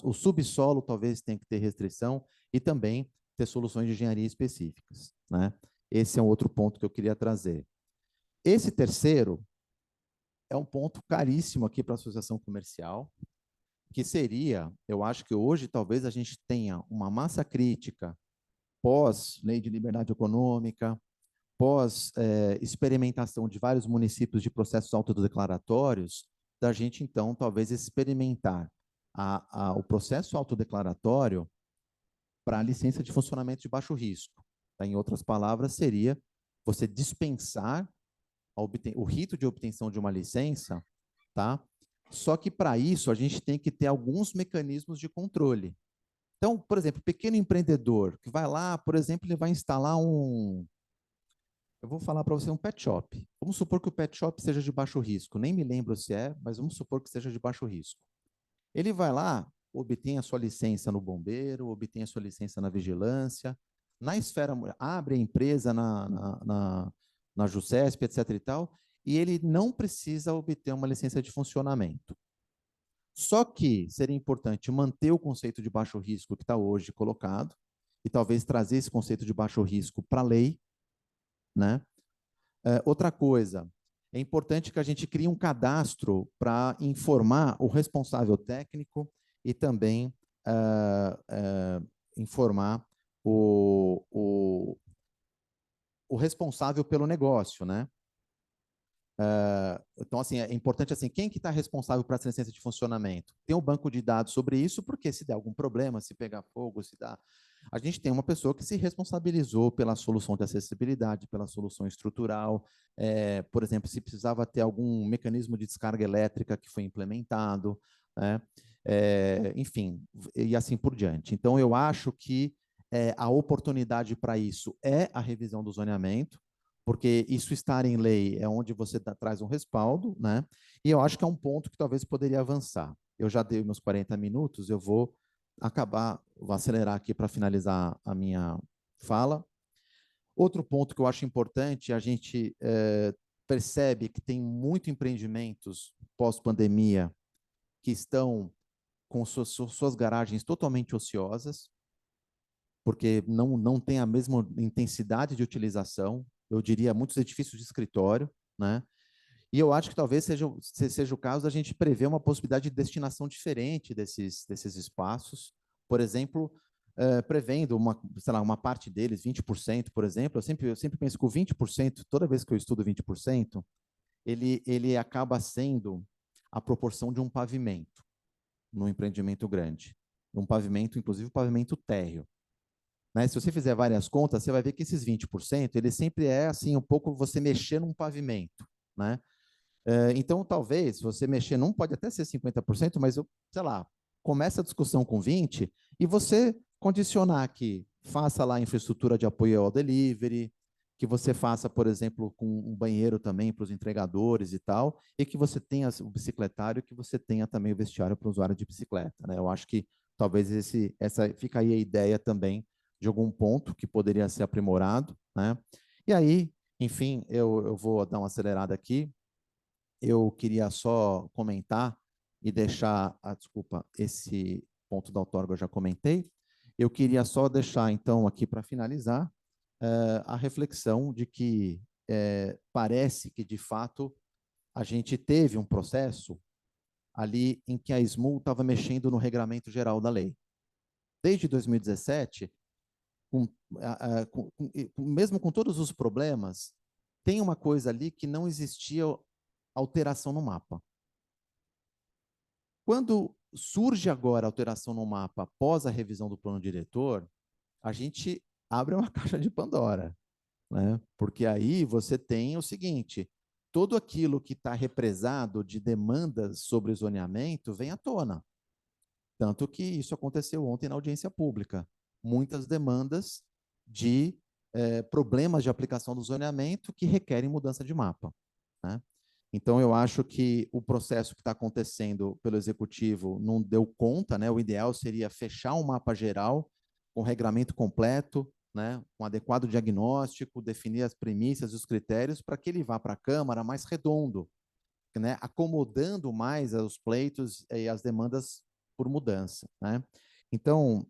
o subsolo talvez tenha que ter restrição e também ter soluções de engenharia específicas, né? Esse é um outro ponto que eu queria trazer. Esse terceiro é um ponto caríssimo aqui para a associação comercial, que seria, eu acho que hoje talvez a gente tenha uma massa crítica pós-lei de liberdade econômica, pós-experimentação de vários municípios de processos autodeclaratórios, da gente, então, talvez experimentar o processo autodeclaratório para a licença de funcionamento de baixo risco. Em outras palavras, seria você dispensar o rito de obtenção de uma licença, tá? Só que, para isso, a gente tem que ter alguns mecanismos de controle. Então, por exemplo, o pequeno empreendedor que vai lá, por exemplo, ele vai instalar eu vou falar para você um pet shop. Vamos supor que o pet shop seja de baixo risco. Nem me lembro se é, mas vamos supor que seja de baixo risco. Ele vai lá, obtém a sua licença no bombeiro, obtém a sua licença na vigilância, na esfera, abre a empresa na JUSESP, etc. e tal, e ele não precisa obter uma licença de funcionamento. Só que seria importante manter o conceito de baixo risco que está hoje colocado, e talvez trazer esse conceito de baixo risco para a lei, né? Outra coisa, é importante que a gente crie um cadastro para informar o responsável técnico e também informar o responsável pelo negócio, né? Então, assim, é importante, assim, quem que está responsável por essa licença de funcionamento? Tem um banco de dados sobre isso, porque se der algum problema, se pegar fogo, se dá... A gente tem uma pessoa que se responsabilizou pela solução de acessibilidade, pela solução estrutural, por exemplo, se precisava ter algum mecanismo de descarga elétrica que foi implementado, né? Enfim, e assim por diante. Então, eu acho que a oportunidade para isso é a revisão do zoneamento, porque isso estar em lei é onde você traz um respaldo, né? E eu acho que é um ponto que talvez poderia avançar. Eu já dei meus 40 minutos, eu vou acelerar aqui para finalizar a minha fala. Outro ponto que eu acho importante, a gente percebe que tem muitos empreendimentos pós-pandemia que estão com suas garagens totalmente ociosas, porque não tem a mesma intensidade de utilização, eu diria muitos edifícios de escritório, né? E eu acho que talvez seja o caso da gente prever uma possibilidade de destinação diferente desses espaços. Por exemplo, prevendo uma parte deles, 20%, por exemplo. Eu sempre penso que o 20%, toda vez que eu estudo 20%, ele acaba sendo a proporção de um pavimento num empreendimento grande. Um pavimento, inclusive o pavimento térreo. Né? Se você fizer várias contas, você vai ver que esses 20%, ele sempre é assim, um pouco você mexer num pavimento, né? Então, talvez, você mexer num, pode até ser 50%, mas, sei lá, começa a discussão com 20% e você condicionar que faça lá a infraestrutura de apoio ao delivery, que você faça, por exemplo, com um banheiro também para os entregadores e tal, e que você tenha o bicicletário, que você tenha também o vestiário para o usuário de bicicleta, né? Eu acho que talvez fica aí a ideia também de algum ponto que poderia ser aprimorado, né? E aí, enfim, eu vou dar uma acelerada aqui. Eu queria só comentar e deixar, desculpa, esse ponto da outorga eu já comentei. Eu queria só deixar, então, aqui para finalizar, a reflexão de que parece que, de fato, a gente teve um processo ali em que a SMU estava mexendo no regramento geral da lei. Desde 2017, mesmo com todos os problemas, tem uma coisa ali que não existia alteração no mapa. Quando surge agora a alteração no mapa após a revisão do plano diretor, a gente abre uma caixa de Pandora, né? Porque aí você tem o seguinte, tudo aquilo que está represado de demandas sobre zoneamento vem à tona. Tanto que isso aconteceu ontem na audiência pública. Muitas demandas de problemas de aplicação do zoneamento que requerem mudança de mapa, né? Então, eu acho que o processo que está acontecendo pelo Executivo não deu conta, né? O ideal seria fechar um mapa geral, com regramento completo, né? Com adequado diagnóstico, definir as premissas e os critérios para que ele vá para a Câmara mais redondo, né? Acomodando mais os pleitos e as demandas por mudança, né? Então,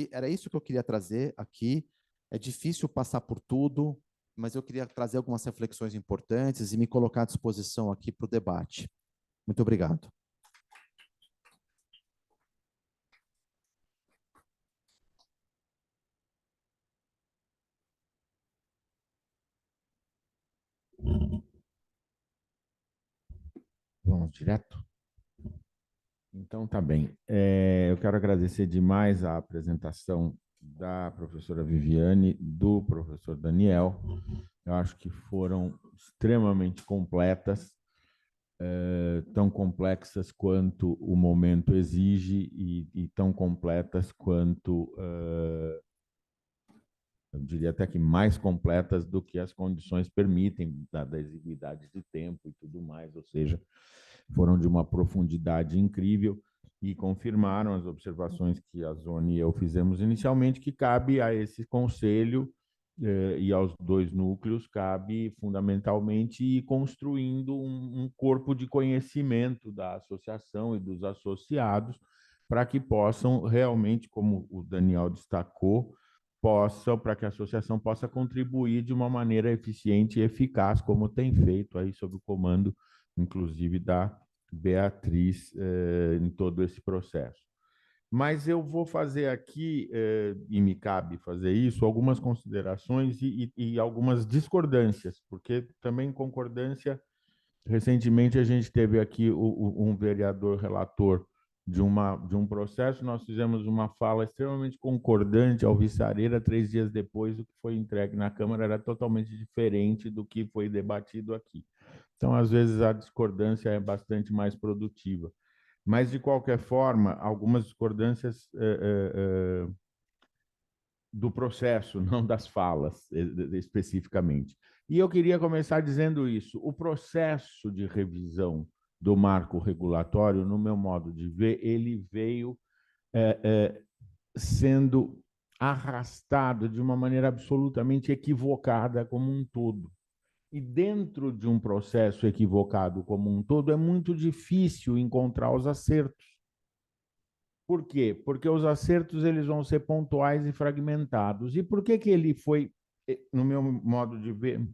era isso que eu queria trazer aqui. É difícil passar por tudo, mas eu queria trazer algumas reflexões importantes e me colocar à disposição aqui para o debate. Muito obrigado. Vamos direto? Então, tá bem. Eu quero agradecer demais a apresentação da professora Viviane, do professor Daniel. Eu acho que foram extremamente completas, tão complexas quanto o momento exige e tão completas quanto, eu diria até que mais completas do que as condições permitem, da exiguidade de tempo e tudo mais, ou seja, foram de uma profundidade incrível e confirmaram as observações que a Zone e eu fizemos inicialmente, que cabe a esse conselho e aos dois núcleos, cabe fundamentalmente ir construindo um corpo de conhecimento da associação e dos associados, para que possam realmente, como o Daniel destacou, para que a associação possa contribuir de uma maneira eficiente e eficaz, como tem feito aí sob o comando, inclusive, da Beatriz em todo esse processo. Mas eu vou fazer aqui, e me cabe fazer isso, algumas considerações e algumas discordâncias, porque também concordância, recentemente a gente teve aqui um vereador relator de um processo, nós fizemos uma fala extremamente concordante, alvissareira, 3 dias depois o que foi entregue na Câmara era totalmente diferente do que foi debatido aqui. Então, às vezes, a discordância é bastante mais produtiva. Mas, de qualquer forma, algumas discordâncias do processo, não das falas especificamente. E eu queria começar dizendo isso. O processo de revisão do marco regulatório, no meu modo de ver, ele veio sendo arrastado de uma maneira absolutamente equivocada como um todo. E dentro de um processo equivocado como um todo, é muito difícil encontrar os acertos. Por quê? Porque os acertos eles vão ser pontuais e fragmentados. E por que ele foi, no meu modo de ver,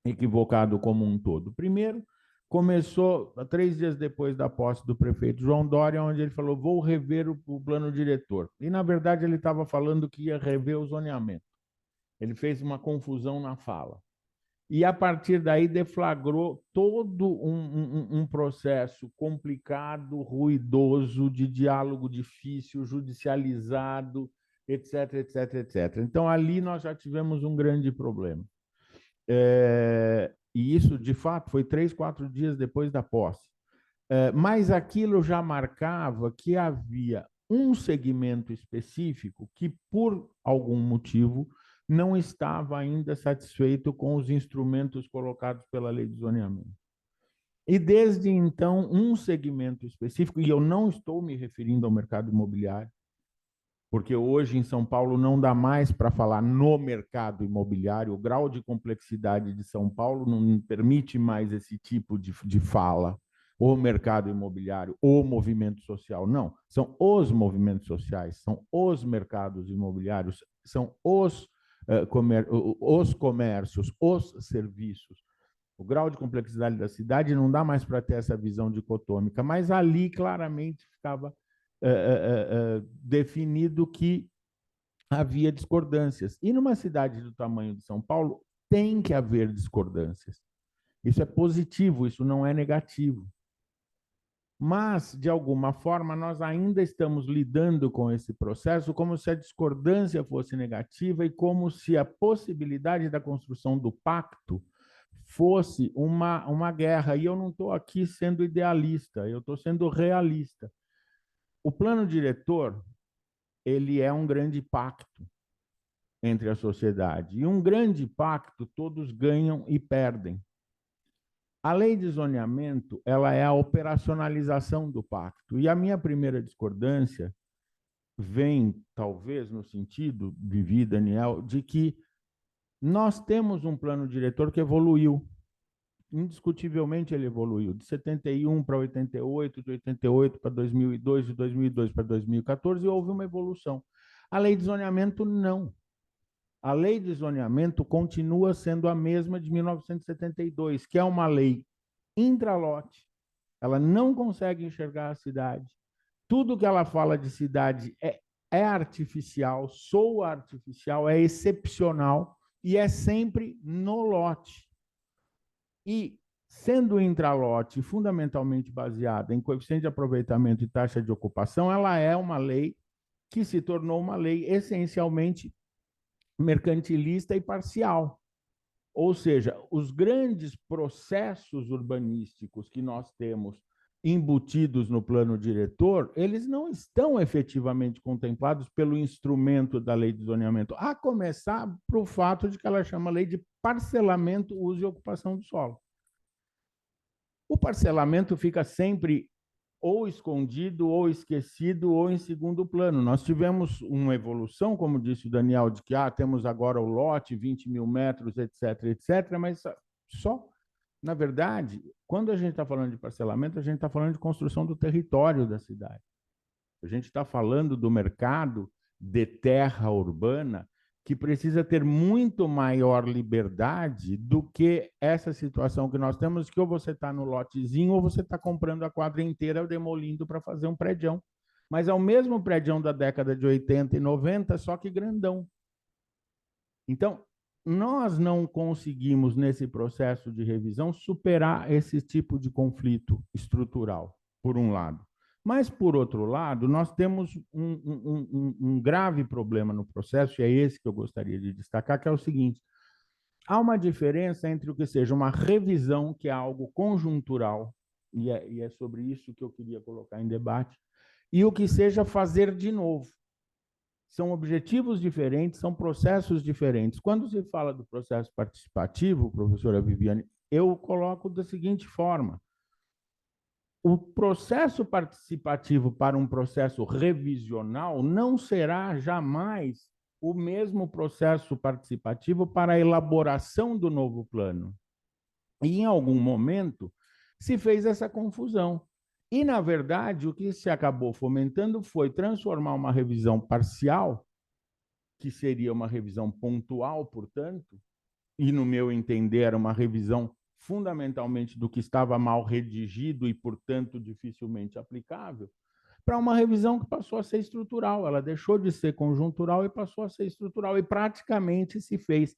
equivocado como um todo? Primeiro, começou 3 dias depois da posse do prefeito João Dória, onde ele falou, vou rever o plano diretor. E, na verdade, ele estava falando que ia rever o zoneamento. Ele fez uma confusão na fala. E, a partir daí, deflagrou todo um processo complicado, ruidoso, de diálogo difícil, judicializado, etc, etc, etc. Então, ali nós já tivemos um grande problema. E isso, de fato, foi 3, 4 dias depois da posse. Mas aquilo já marcava que havia um segmento específico que, por algum motivo, não estava ainda satisfeito com os instrumentos colocados pela lei de zoneamento. E, desde então, um segmento específico, e eu não estou me referindo ao mercado imobiliário, porque hoje em São Paulo não dá mais para falar no mercado imobiliário, o grau de complexidade de São Paulo não permite mais esse tipo de fala, o mercado imobiliário, o movimento social. Não, são os movimentos sociais, são os mercados imobiliários, são os comércios, os serviços. O grau de complexidade da cidade não dá mais para ter essa visão dicotômica, mas ali claramente ficava definido que havia discordâncias. E numa cidade do tamanho de São Paulo, tem que haver discordâncias. Isso é positivo, isso não é negativo. Mas, de alguma forma, nós ainda estamos lidando com esse processo como se a discordância fosse negativa e como se a possibilidade da construção do pacto fosse uma guerra. E eu não estou aqui sendo idealista, eu estou sendo realista. O plano diretor, ele é um grande pacto entre a sociedade. E um grande pacto, todos ganham e perdem. A lei de zoneamento, ela é a operacionalização do pacto. E a minha primeira discordância vem, talvez, no sentido, Vivi, Daniel, de que nós temos um plano diretor que evoluiu. Indiscutivelmente ele evoluiu, de 71 para 88, de 88 para 2002, de 2002 para 2014, e houve uma evolução. A lei de zoneamento, não. A lei de zoneamento continua sendo a mesma de 1972, que é uma lei intralote. Ela não consegue enxergar a cidade. Tudo que ela fala de cidade é artificial, soa artificial, é excepcional e é sempre no lote. E, sendo intralote fundamentalmente baseada em coeficiente de aproveitamento e taxa de ocupação, ela é uma lei que se tornou uma lei essencialmente mercantilista e parcial. Ou seja, os grandes processos urbanísticos que nós temos embutidos no plano diretor, eles não estão efetivamente contemplados pelo instrumento da lei de zoneamento, a começar para o fato de que ela chama lei de parcelamento, uso e ocupação do solo. O parcelamento fica sempre ou escondido, ou esquecido, ou em segundo plano. Nós tivemos uma evolução, como disse o Daniel, de que temos agora o lote, 20 mil metros, etc., etc., mas só, na verdade, quando a gente está falando de parcelamento, a gente está falando de construção do território da cidade. A gente está falando do mercado de terra urbana, que precisa ter muito maior liberdade do que essa situação que nós temos, que ou você está no lotezinho ou você está comprando a quadra inteira, demolindo para fazer um prédião. Mas é o mesmo prédião da década de 80 e 90, só que grandão. Então, nós não conseguimos, nesse processo de revisão, superar esse tipo de conflito estrutural, por um lado. Mas, por outro lado, nós temos um grave problema no processo, e é esse que eu gostaria de destacar, que é o seguinte: há uma diferença entre o que seja uma revisão, que é algo conjuntural, e é sobre isso que eu queria colocar em debate, e o que seja fazer de novo. São objetivos diferentes, são processos diferentes. Quando se fala do processo participativo, professora Viviane, eu coloco da seguinte forma: o processo participativo para um processo revisional não será jamais o mesmo processo participativo para a elaboração do novo plano. E, em algum momento, se fez essa confusão. E, na verdade, o que se acabou fomentando foi transformar uma revisão parcial, que seria uma revisão pontual, portanto, e, no meu entender, era uma revisão fundamentalmente do que estava mal redigido e, portanto, dificilmente aplicável, para uma revisão que passou a ser estrutural. Ela deixou de ser conjuntural e passou a ser estrutural. E praticamente se fez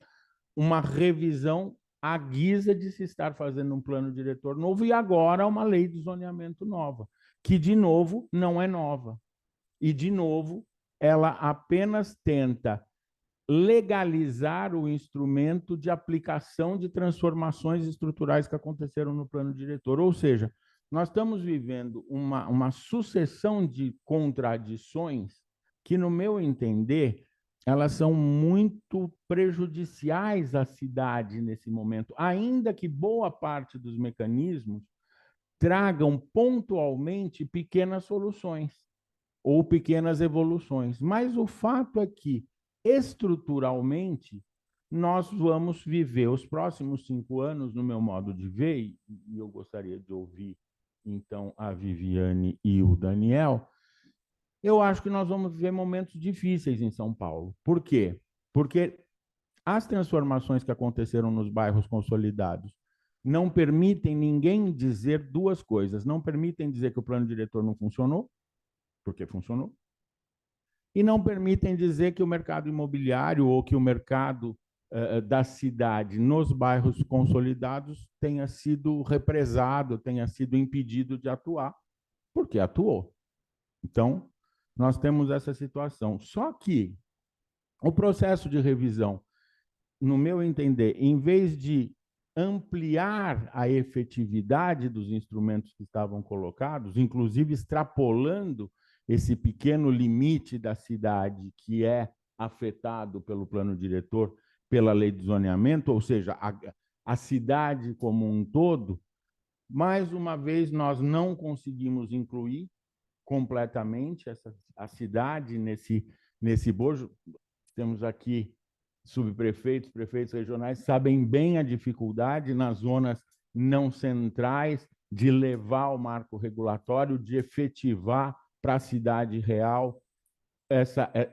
uma revisão à guisa de se estar fazendo um plano diretor novo e agora uma lei de zoneamento nova, que, de novo, não é nova. E, de novo, ela apenas tenta legalizar o instrumento de aplicação de transformações estruturais que aconteceram no plano diretor. Ou seja, nós estamos vivendo uma sucessão de contradições que, no meu entender, elas são muito prejudiciais à cidade nesse momento, ainda que boa parte dos mecanismos tragam pontualmente pequenas soluções ou pequenas evoluções. Mas o fato é que, estruturalmente, nós vamos viver os próximos 5 anos, no meu modo de ver, e eu gostaria de ouvir, então, a Viviane e o Daniel, eu acho que nós vamos viver momentos difíceis em São Paulo. Por quê? Porque as transformações que aconteceram nos bairros consolidados não permitem ninguém dizer duas coisas. Não permitem dizer que o plano diretor não funcionou, porque funcionou, e não permitem dizer que o mercado imobiliário ou que o mercado da cidade nos bairros consolidados tenha sido represado, tenha sido impedido de atuar, porque atuou. Então, nós temos essa situação. Só que o processo de revisão, no meu entender, em vez de ampliar a efetividade dos instrumentos que estavam colocados, inclusive extrapolando esse pequeno limite da cidade que é afetado pelo plano diretor, pela lei de zoneamento, ou seja, a cidade como um todo, mais uma vez nós não conseguimos incluir completamente a cidade nesse bojo. Temos aqui subprefeitos, prefeitos regionais, sabem bem a dificuldade nas zonas não centrais de levar o marco regulatório, de efetivar para a cidade real